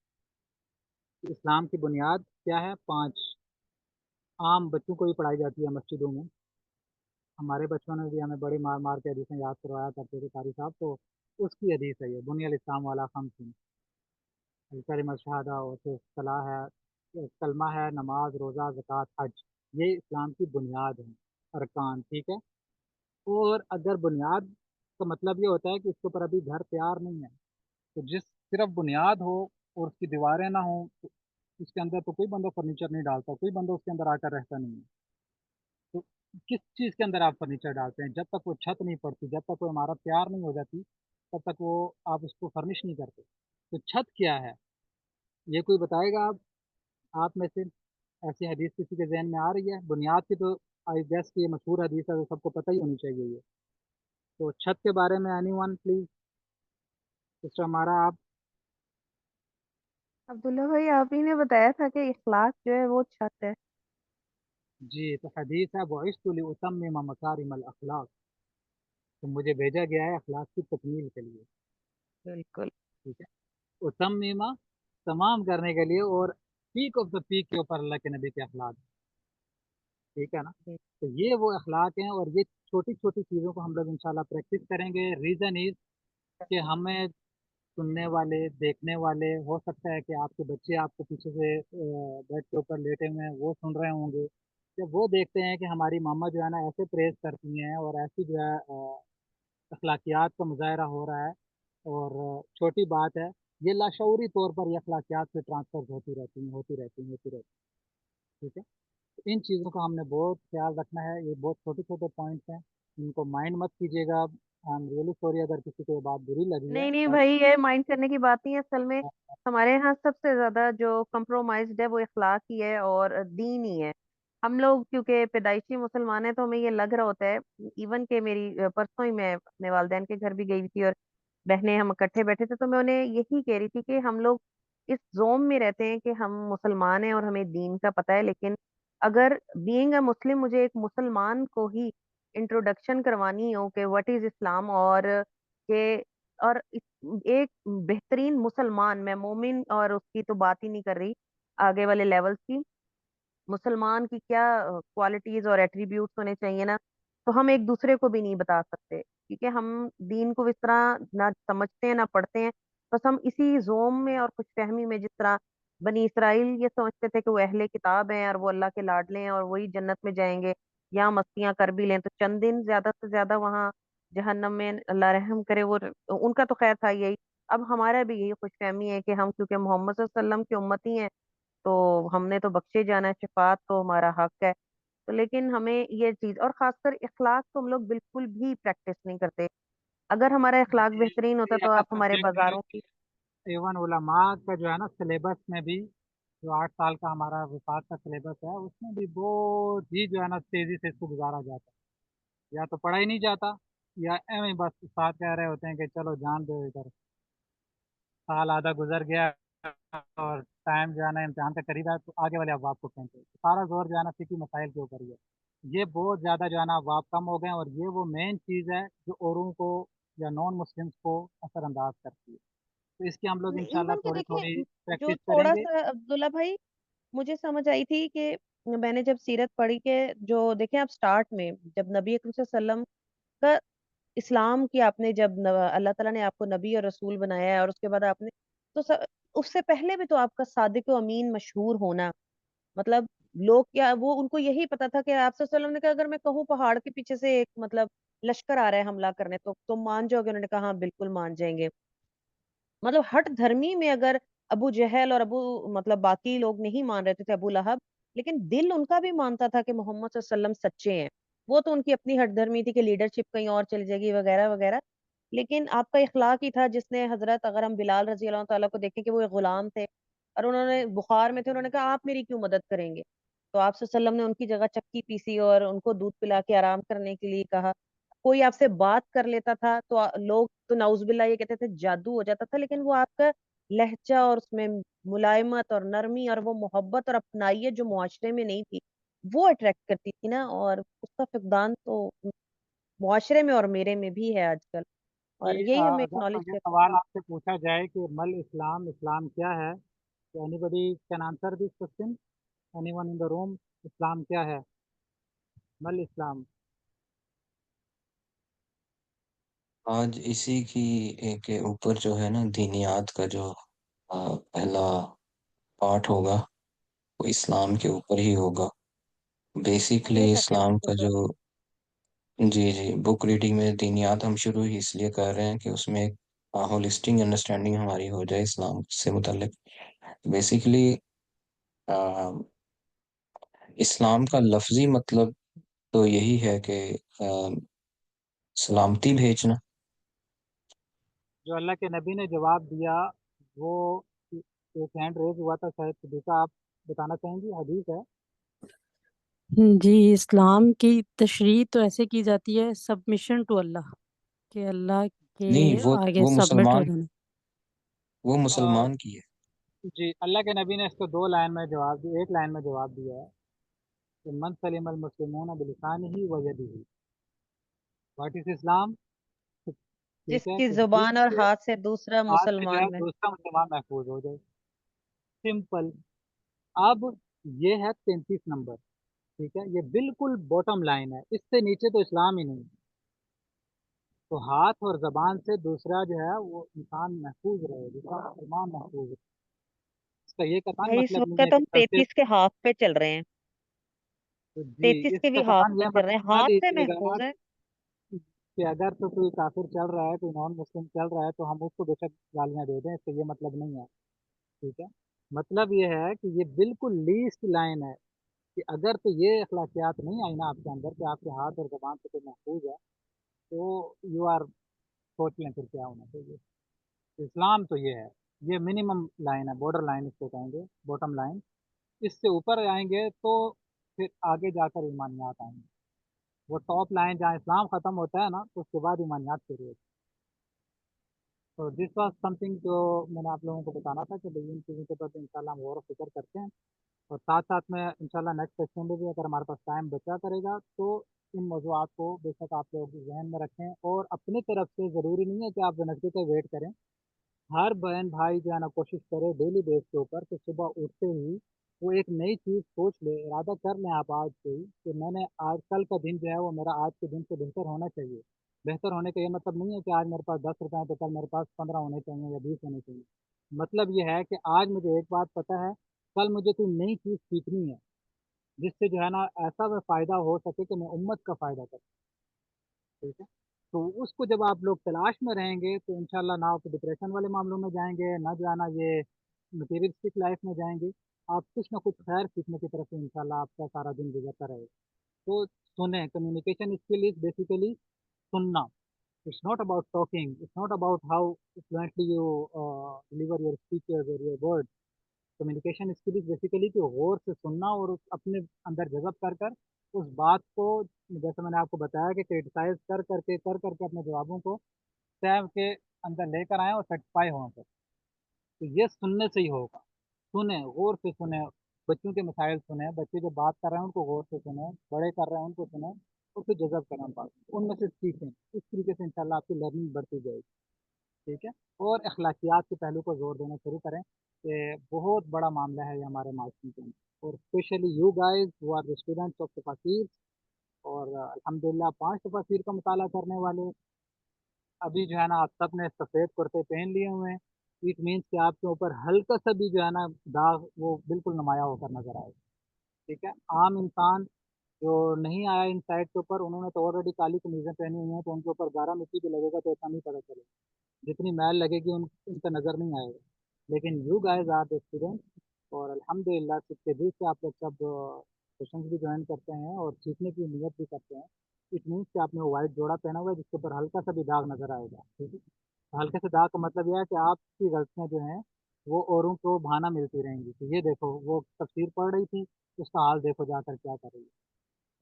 کہ اسلام کی بنیاد کیا ہے؟ 5، عام بچوں کو بھی پڑھائی جاتی ہے مسجدوں میں، ہمارے بچوں نے بھی ہمیں بڑی مار مار کے حدیثیں یاد کروایا کرتے تھے قاری صاحب، تو اس کی حدیث ہے یہ، بنی الاسلام والا خمسین، کلمہ شہادہ اور پھر صلاح ہے، کلمہ ہے، نماز، روزہ، زکوٰۃ، حج، یہ اسلام کی بنیاد ہیں، ارکان، ٹھیک ہے۔ اور اگر بنیاد کا مطلب یہ ہوتا ہے کہ اس کے اوپر ابھی گھر تیار نہیں ہے، تو جس صرف بنیاد ہو اور اس کی دیواریں نہ ہوں تو اس کے اندر تو کوئی بندہ فرنیچر نہیں ڈالتا، کوئی بندہ اس کے اندر آ کر رہتا نہیں ہے۔ تو کس چیز کے اندر آپ فرنیچر ڈالتے ہیں؟ جب تک وہ چھت نہیں پڑتی، جب تک وہ عمارت تیار نہیں ہو جاتی، تب تک وہ آپ اس کو فرنش نہیں کرتے۔ تو چھت کیا ہے یہ کوئی بتائے گا؟ آپ میں سے ایسی حدیث کسی کے ذہن میں آ رہی ہے؟ بنیاد کی تو آئی گیس کی یہ مشہور حدیث ہے، تو سب کو پتہ ہی ہونی چاہیے یہ۔ تو چھت کے بارے میں اینی ون پلیز، سسٹر ہمارا آپ۔ عبداللہ بھائی آپ ہی نے بتایا تھا کہ اخلاق جو ہے وہ چھت ہے۔ جی، تو حدیث ہے بعثت لأتمم مکارم الاخلاق، تو مجھے بھیجا گیا ہے اخلاق کی تکمیل کے لیے، بالکل ٹھیک ہے۔ اتممہ تمام کرنے کے لیے، اور پیک آف دا پیک کے اوپر اللہ کے نبی کے اخلاق، ٹھیک ہے نا۔ تو یہ وہ اخلاق ہیں، اور یہ چھوٹی چھوٹی چیزوں کو ہم لوگ انشاءاللہ پریکٹس کریں گے۔ ریزن از کہ ہمیں سننے والے، دیکھنے والے، ہو سکتا ہے کہ آپ کے بچے آپ کو پیچھے سے بیڈ کے اوپر لیٹے ہوئے ہیں، وہ سن رہے ہوں گے، جب وہ دیکھتے ہیں کہ ہماری ماما جو ہے نا ایسے پریز کرتی ہیں اور ایسی جو ہے اخلاقیات کا مظاہرہ ہو رہا ہے، اور چھوٹی بات ہے، یہ لاشعوری طور پر یہ اخلاقیات سے ٹرانسفر ہوتی رہتی ہیں، ہوتی رہتی ہیں، ہوتی رہتی ہیں، ٹھیک ہے۔ ان چیزوں کا ہم نے بہت خیال رکھنا ہے، یہ بہت چھوٹے چھوٹے پوائنٹس ہیں، ان کو مائنڈ مت کیجیے گا۔ آئی ایم ریئلی سوری اگر کسی کو یہ بات بری لگی ہے، نہیں نہیں بٹ بھائی، یہ مائنڈ کرنے کی بات نہیں ہے، اصل میں ہمارے یہاں سب سے زیادہ جو کمپرومائزڈ ہے وہ اخلاق ہی ہے اور دین ہی ہے۔ ہم لوگ کیونکہ پیدائشی مسلمان ہیں تو ہمیں یہ لگ رہا ہوتا ہے، ایون کہ میری پرسوں ہی میں اپنے والدین کے گھر بھی گئی تھی اور بہنیں ہم اکٹھے بیٹھے تھے، تو میں انہیں یہی کہہ رہی تھی کہ ہم لوگ اس زوم میں رہتے ہیں کہ ہم مسلمان ہیں اور ہمیں دین کا پتہ ہے، لیکن اگر بینگ اے مسلم مجھے ایک مسلمان کو ہی انٹروڈکشن کروانی ہو کہ واٹ از اسلام، کہ اور ایک بہترین مسلمان، میں مومن اور اس کی تو بات ہی نہیں کر رہی، آگے والے لیول کی، مسلمان کی کیا کوالٹیز اور ایٹریبیوٹس ہونے چاہیے نا، تو ہم ایک دوسرے کو بھی نہیں بتا سکتے، کیونکہ ہم دین کو اس طرح نہ سمجھتے ہیں نہ پڑھتے ہیں، بس ہم اسی زوم میں اور خوش فہمی میں، جس طرح بنی اسرائیل یہ سمجھتے تھے کہ وہ اہل کتاب ہیں اور وہ اللہ کے لاڈلے ہیں اور وہی جنت میں جائیں گے، یا مستیاں کر بھی لیں تو چند دن زیادہ سے زیادہ وہاں جہنم میں اللہ رحم کرے، وہ ان کا تو خیر تھا یہی۔ اب ہمارا بھی یہی خوش فہمی ہے کہ ہم کیونکہ محمد صلی اللہ علیہ وسلم کی امتی ہیں تو ہم نے تو بخشے جانا ہے، شفاعت تو ہمارا حق ہے، تو لیکن ہمیں یہ چیز، اور خاص کر اخلاق تو ہم لوگ بالکل بھی پریکٹس نہیں کرتے۔ اگر ہمارا اخلاق بہترین ہوتا تو ایسا آپ ہمارے سبجیکٹ ہے بازاروں کی، کہ ایون علماء کا جو ہے نا سلیبس میں بھی، جو 8 سال کا ہمارا وفاق کا سلیبس ہے، اس میں بھی بہت ہی جو ہے نا تیزی سے اس کو گزارا جاتا ہے، یا تو پڑھا ہی نہیں جاتا، یا ایویں بس استاد کہہ رہے ہوتے ہیں کہ چلو جان دو ادھر، سال آدھا گزر گیا اور ٹائم جو ہے نا امتحان کا قریب ہے، تو آگے والے ابواب کو پہنچے، سارا زور جو ہے نا فقہی مسائل کے اوپر ہی ہے۔ یہ بہت زیادہ جو ہے نا ابواب کم ہو گئے ہیں، اور یہ وہ مین چیز ہے جو اوروں کو یا نان مسلمس کو اثر انداز کرتی ہے، تو اس کی ہم لوگ انشاءاللہ ایون کہ تھوڑی تھوڑی دیکھیں جو پریکٹس کریں تھوڑا گے۔ سا عبداللہ بھائی مجھے سمجھ آئی تھی کہ میں نے جب سیرت پڑھی کہ جو دیکھیں آپ سٹارٹ میں جب نبی اکرم صلی اللہ علیہ وسلم کا اسلام کی آپ نے جب اللہ تعالیٰ نے آپ کو نبی اور رسول بنایا ہے، اور اس کے بعد آپ نے تو اس سے پہلے بھی تو آپ کا صادق و امین مشہور ہونا، مطلب لوگ کیا وہ ان کو یہی پتا تھا کہ آپ صلی اللہ علیہ وسلم نے کہا اگر میں کہوں پہاڑ کے پیچھے سے ایک مطلب لشکر آ رہا ہے حملہ کرنے تو تم مان جاؤ گے؟ انہوں نے کہا ہاں بالکل مان جائیں گے۔ مطلب ہٹ دھرمی میں اگر ابو جہل اور ابو مطلب باقی لوگ نہیں مان رہے تھے، ابو لہب، لیکن دل ان کا بھی مانتا تھا کہ محمد صلی اللہ علیہ وسلم سچے ہیں، وہ تو ان کی اپنی ہٹ دھرمی تھی کہ لیڈرشپ کہیں اور چلی جائے گی وغیرہ وغیرہ، لیکن آپ کا اخلاق ہی تھا جس نے حضرت، اگر ہم بلال رضی اللہ تعالیٰ کو دیکھیں کہ وہ ایک غلام تھے اور انہوں نے بخار میں تھے، انہوں نے کہا آپ میری کیوں مدد کریں گے، تو آپ صلی اللہ علیہ وسلم نے ان کی جگہ چکی پیسی اور ان کو دودھ پلا کے آرام کرنے کے لیے کہا۔ کوئی آپ سے بات کر لیتا تھا تو لوگ تو نعوذ باللہ یہ کہتے تھے جادو ہو جاتا تھا، لیکن وہ آپ کا لہجہ اور اس میں ملائمت اور نرمی اور وہ محبت اور اپنائیت جو معاشرے میں نہیں تھی وہ اٹریکٹ کرتی تھی نا، اور اس کا فقدان تو معاشرے میں اور میرے میں بھی ہے آج کل، کہ اور یہی ہمیں اگر اکنالج یہ کرنا سوال چاہیے۔ آپ سے پوچھا جائے کہ مل اسلام، اسلام کیا ہے، تو anybody can answer this question, anyone in the room, Islam کیا ہے؟ مل اسلام؟ آج اسی کی ایک کے اوپر جو ہے نا دینیات کا جو پہلا پارٹ ہوگا وہ اسلام کے اوپر ہی ہوگا. بے بیسیکلی شک ہے اسلام کا پروفیسر. جو جی جی بک ریڈنگ میں دینیات ہم شروع ہی اس لیے کر رہے ہیں کہ اس میں ایک ہولسٹک انڈرسٹینڈنگ ہماری ہو جائے اسلام سے متعلق. بیسیکلی اسلام کا لفظی مطلب تو یہی ہے کہ سلامتی بھیجنا. جو اللہ کے نبی نے جواب دیا وہ ایک ہینڈ ریز ہوا تھا شاید صدیقہ، آپ بتانا چاہیں گی؟ حدیث ہے. جی، اسلام کی تشریح تو ایسے کی جاتی ہے سبمیشن ٹو اللہ، کہ اللہ کے نہیں آگے وہ سبمٹ ہو مسلمان جانا. وہ آ، مسلمان کی ہے. جی، اللہ کے نبی نے اس کو دو لائن میں جواب دیا، ایک لائن میں جواب دیا ہے کہ من سلم المسلمون بلسانہ و یدہ. واٹ از اسلام؟ جس ٹھیک ہے کی کہ جس زبان اور کے ہاتھ سے دوسرا ہاتھ سے جو ہے مسلمان میں. دوسرا مسلمان محفوظ ہو جائے. سمپل. اب یہ ہے 33 نمبر. ٹھیک ہے، یہ بالکل باٹم لائن ہے، اس سے نیچے تو اسلام ہی نہیں. تو ہاتھ اور زبان سے دوسرا جو ہے وہ انسان محفوظ رہے، دوسرا مسلمان محفوظ رہے. اس کا یہ قطعاً بھائی اس مطلب نہیں ہے وقت کہ ہم کل سے 33 کے ہاف پہ چل رہے ہیں. تو جی 33 اس کے کا بھی ہاف قطعاً پہ یہ چل رہے ہیں، مطلب نہ ہاتھ سے لیجیے گا محفوظ ہے. کہ اگر تو کوئی کافر چل رہا ہے، کوئی نان مسلم چل رہا ہے تو ہم اس کو بے شک گالیاں دے دیں، اس کا یہ مطلب نہیں ہے. ٹھیک ہے، مطلب یہ ہے کہ یہ بالکل لیسٹ لائن ہے کہ اگر تو یہ اخلاقیات نہیں آئی نا آپ کے اندر کہ آپ کے ہاتھ اور زبان سے کوئی محفوظ ہے تو یو آر سوچ لیں پھر کیا ہونا چاہیے. اسلام تو یہ ہے، یہ منیمم لائن ہے، بارڈر لائن اس کو کہیں گے، باٹم لائن. اس سے اوپر آئیں گے تو پھر آگے جا کر ایمانیات آئیں گے. وہ ٹاپ لائن جہاں اسلام ختم ہوتا ہے نا تو اس کے بعد ایمانیات شروع ہوتی ہے. تو دس واز سم تھنگ جو میں نے آپ لوگوں کو بتانا تھا کہ بھائی ان چیزوں کے اوپر ان شاء اللہ ہم غور و فکر کرتے ہیں. اور ساتھ ساتھ میں ان شاء اللہ نیکسٹ سیکشن میں بھی اگر ہمارے پاس ٹائم بچا کرے گا تو ان موضوعات کو بے شک آپ لوگ ذہن میں رکھیں. اور اپنی طرف سے ضروری نہیں ہے کہ آپ وینسڈے کا ویٹ کریں. ہر بہن بھائی جو ہے نا کوشش کرے ڈیلی بیس کے اوپر کہ صبح اٹھتے ہی وہ ایک نئی چیز سوچ لے، ارادہ کر لیں آپ آج سے ہی کہ میں نے آج کل کا دن جو ہے وہ میرا آج کے دن سے بہتر ہونا چاہیے. بہتر ہونے کا یہ مطلب نہیں ہے کہ آج میرے پاس 10 روپے ہیں تو کل میرے پاس 15 ہونے چاہیے یا 20 ہونے چاہیے. مطلب یہ ہے کہ آج مجھے ایک بات پتہ ہے، کل مجھے کوئی نئی چیز سیکھنی ہے جس سے جو ہے نا ایسا میں فائدہ ہو سکے کہ میں امت کا فائدہ کر سکوں. ٹھیک ہے، تو اس کو جب آپ لوگ تلاش میں رہیں گے تو انشاءاللہ نہ آپ ڈپریشن والے معاملوں میں جائیں گے، نہ جو ہے نا یہ مٹیریلسٹک لائف میں جائیں گے. آپ کچھ نہ کچھ خیر سیکھنے کی طرف سے انشاءاللہ آپ کا سارا دن گزرتا رہے گا. تو سنیں، کمیونیکیشن اسکل از بیسیکلی سننا. It's not about talking, it's not about how fluently you deliver your speeches اور your word. Communication skill is basically کہ غور سے سننا اور اپنے اندر جذب کر کر اس بات کو، جیسے میں نے آپ کو بتایا کہ کرٹیسائز کر کے اپنے جوابوں کو سیو کے اندر لے کر آئیں اور سیٹسفائی ہوں پھر. تو یہ سننے سے ہی ہوگا. سنیں، غور سے سنیں، بچوں کے مسائل سنیں، بچے جو بات کر رہے ہیں ان کو غور سے سنیں، بڑے کر رہے ہیں ان کو سنیں اور پھر جذب کریں بات، ان میں سے سیکھیں. اس طریقے سے انشاءاللہ آپ کی لرننگ بڑھتی جائے گی. ٹھیک ہے، اور اخلاقیات کے پہلو کو زور دینا شروع کریں کہ بہت بڑا معاملہ ہے یہ ہمارے معاشرے کے اندر. اور especially you guys who are the students of تفاسیر، اور الحمدللہ 5 تفاسیر کا مطالعہ کرنے والے ابھی جو ہے نا آپ سب نے سفید کرتے پہن لیے ہوئے ہیں. اٹ مینس کہ آپ کے اوپر ہلکا سا بھی جو ہے نا داغ وہ بالکل نمایاں ہو کر نظر آئے. ٹھیک ہے، عام انسان جو نہیں آیا ان سائڈ کے اوپر انہوں نے تو آلریڈی کالی قمیضیں پہنی ہوئی ہیں تو ان کے اوپر گارا مٹی بھی لگے گا تو اتنا نہیں پتہ چلے گا. جتنی میل لگے گی ان کا نظر نہیں آئے گا. لیکن you guys are the student, اور الحمدللہ سب کے دل سے آپ لوگ سب سیشنز بھی جوائن کرتے ہیں اور سیکھنے کی نیت بھی کرتے ہیں. اٹ مینس کہ آپ نے وائٹ جوڑا پہنا ہوا ہے جس کے اوپر ہلکا سا بھی داغ نظر آئے گا. ٹھیک ہے، ہلکے سے داغ کا مطلب یہ ہے کہ آپ کی غلطیاں جو ہیں وہ اوروں کو بہانہ ملتی رہیں گی کہ یہ دیکھو وہ تفسیر پڑھ رہی تھی، اس کا حال دیکھو جا کر کیا کر رہی ہے.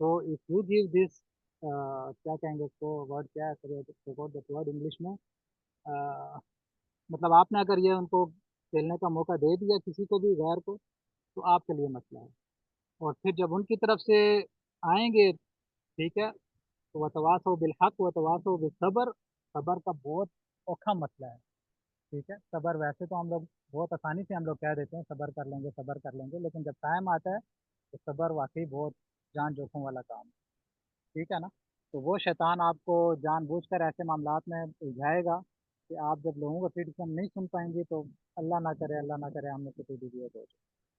تو اف یو گیو دس کیا کہیں گے اس کو، ورڈ کیا ہے ورڈ انگلش میں، مطلب آپ نے اگر یہ ان کو کھیلنے کا موقع دے دیا کسی کو بھی غیر کو تو آپ کے لیے مسئلہ ہے. اور پھر جب ان کی طرف سے آئیں گے، ٹھیک ہے، تو وتواصوا بالحق وتواصوا بالصبر. صبر کا بہت اوکھا مسئلہ ہے. ٹھیک ہے، صبر ویسے تو ہم لوگ بہت آسانی سے ہم لوگ کہہ دیتے ہیں صبر کر لیں گے صبر کر لیں گے، لیکن جب ٹائم آتا ہے تو صبر واقعی بہت جان جوکھوں والا کام ہے. ٹھیک ہے نا. تو وہ شیطان آپ کو جان بوجھ کر ایسے معاملات میں الجھائے گا کہ آپ جب لوگوں کا کرٹیسزم نہیں سن پائیں گے تو اللہ نہ کرے ہم نے کسی بھی ہو جائے۔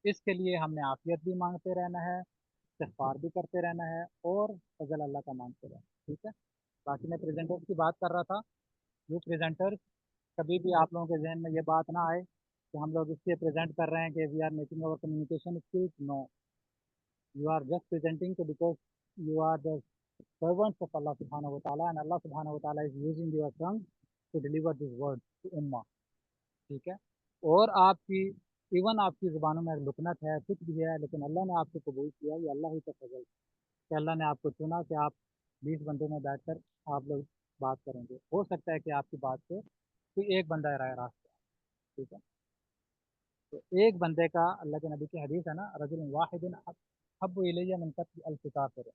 اس کے لیے ہم نے عافیت بھی مانگتے رہنا ہے، استغفار بھی کرتے رہنا ہے، اور فضل اللہ کا مانگتے رہنا ہے، ٹھیک ہے۔ باقی میں پریزنٹر کی بات کر رہا تھا، جو پریزنٹر کبھی بھی آپ لوگوں کے ذہن میں یہ بات نہ آئے کہ ہم لوگ اس لیے پریزنٹ کر رہے ہیں کہ we are making over communication skills, no, you are just presenting because you are the servants of Allah subhanahu wa ta'ala, and Allah subhanahu wa ta'ala is using your tongue to deliver this word to ummah، ٹھیک ہے۔ اور آپ کی even آپ کی زبانوں میں لکنت ہے، کچھ بھی ہے، لیکن اللہ نے آپ کو قبول کیا، یہ اللہ ہی کا فضل ہے کہ اللہ نے آپ کو چنا کہ آپ 20 بندوں میں بیٹھ کر آپ لوگ بات کریں گے۔ ہو سکتا ہے کہ آپ کی بات سے کوئی ایک بندہ راہ راست ہے، ٹھیک ہے۔ تو ایک بندے کا، اللہ کے نبی کی حدیث ہے نا، رجل واحد احب الی من قتل الف کافر،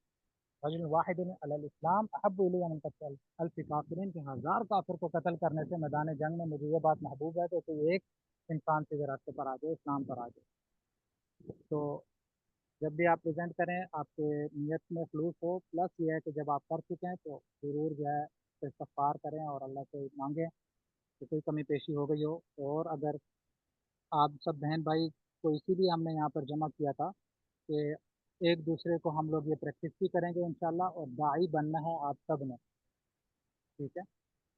رجل واحد علی الاسلام احب الی من قتل الف کافر، کہ 1000 کافر کو قتل کرنے سے میدان جنگ میں مجھے یہ بات محبوب ہے کہ کوئی ایک انسان سے راستے پر آ جائے، اسلام پر آ جائے۔ تو جب بھی آپ پریزنٹ کریں آپ کے نیت میں خلوص ہو، پلس یہ ہے کہ جب آپ کر چکے ہیں تو ضرور جو ہے استغفار کریں اور اللہ سے مانگیں کہ کوئی کمی پیشی ہو گئی ہو۔ اور اگر آپ سب بہن بھائی کو اسی لیے ہم نے یہاں پر جمع کیا تھا کہ ایک دوسرے کو ہم لوگ یہ پریکٹس بھی کریں گے انشاءاللہ، اور داعی بننا ہے آپ سب نے، ٹھیک ہے،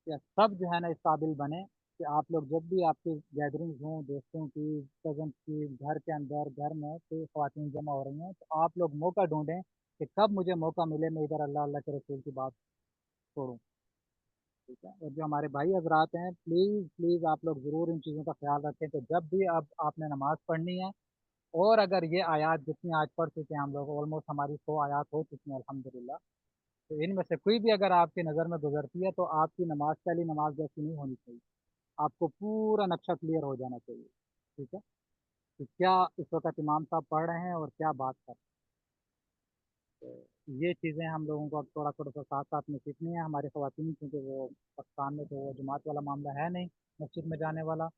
کہ سب جو ہے نا اس قابل بنے کہ آپ لوگ جب بھی آپ کی گیدرنگز ہوں، دوستوں کی، کزنس کی، گھر کے اندر، گھر میں کوئی خواتین جمع ہو رہی ہیں تو آپ لوگ موقع ڈھونڈیں کہ کب مجھے موقع ملے میں ادھر اللہ کے رسول کی بات چھوڑوں، ٹھیک ہے۔ اور جو ہمارے بھائی حضرات ہیں، پلیز پلیز آپ لوگ ضرور ان چیزوں کا خیال رکھیں کہ جب بھی اب آپ نے نماز پڑھنی ہے، اور اگر یہ آیات جتنی آج پڑھ چکے ہیں ہم لوگ، آلموسٹ ہماری 100 آیات ہو چکی ہیں الحمدللہ، تو ان میں سے کوئی بھی اگر آپ کی نظر میں گزرتی ہے تو آپ کی نماز پہلی نماز جیسی نہیں ہونی چاہیے، آپ کو پورا نقشہ کلیئر ہو جانا چاہیے، ٹھیک ہے، کہ کیا اس وقت امام صاحب پڑھ رہے ہیں اور کیا بات کر رہے ہیں۔ تو یہ چیزیں ہم لوگوں کو اب تھوڑا تھوڑا سا ساتھ ساتھ میں سیکھنی ہے۔ ہماری خواتین کیونکہ وہ پاکستان میں تو وہ جماعت والا معاملہ ہے نہیں، مسجد میں جانے والا،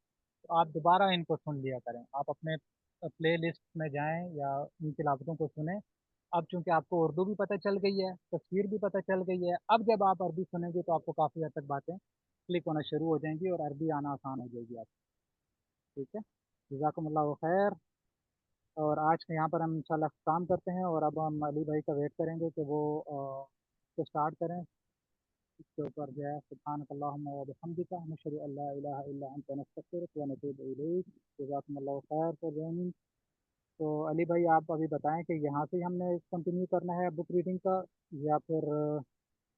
تو آپ دوبارہ ان کو سن لیا کریں، آپ اپنے پلے لسٹ میں جائیں یا ان تلاوتوں کو سنیں۔ اب چونکہ آپ کو اردو بھی پتہ چل گئی ہے، تفسیر بھی پتہ چل گئی ہے، اب جب آپ عربی سنیں گے تو آپ کو کافی حد تک باتیں کلک ہونا شروع ہو جائیں گی اور عربی آنا آسان ہو جائے گی آپ کو، ٹھیک ہے۔ جزاکم اللہ خیر۔ اور آج کے یہاں پر ہم انشاءاللہ کام کرتے ہیں، اور اب ہم علی بھائی کا ویٹ کریں گے کہ وہ اس کو اسٹارٹ کریں۔ اس کے اوپر جو ہے سبحانک اللہم و بحمدک نشہد ان لا الہ الا انت نستغفرک و نتوب الیک۔ جزاکم اللہ خیر فار جوائننگ۔ تو علی بھائی آپ ابھی بتائیں کہ یہاں سے ہم نے کنٹینیو کرنا ہے بک ریڈنگ کا، یا پھر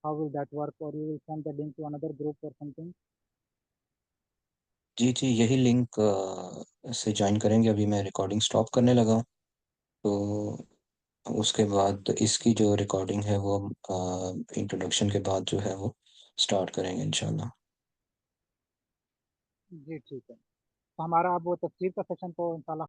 ہاؤ ول دیٹ ورک، اور you will send the link to اندر گروپ اور سم تھنگ؟ جی جی، یہی لنک سے جوائن کریں گے۔ ابھی میں ریکارڈنگ سٹاپ کرنے لگا ہوں، تو اس کے بعد اس کی جو ریکارڈنگ ہے وہ انٹروڈکشن کے بعد جو ہے وہ سٹارٹ کریں گے انشاءاللہ۔ جی ٹھیک ہے، تو ہمارا اب وہ تفسیر کا سیشن تو انشاءاللہ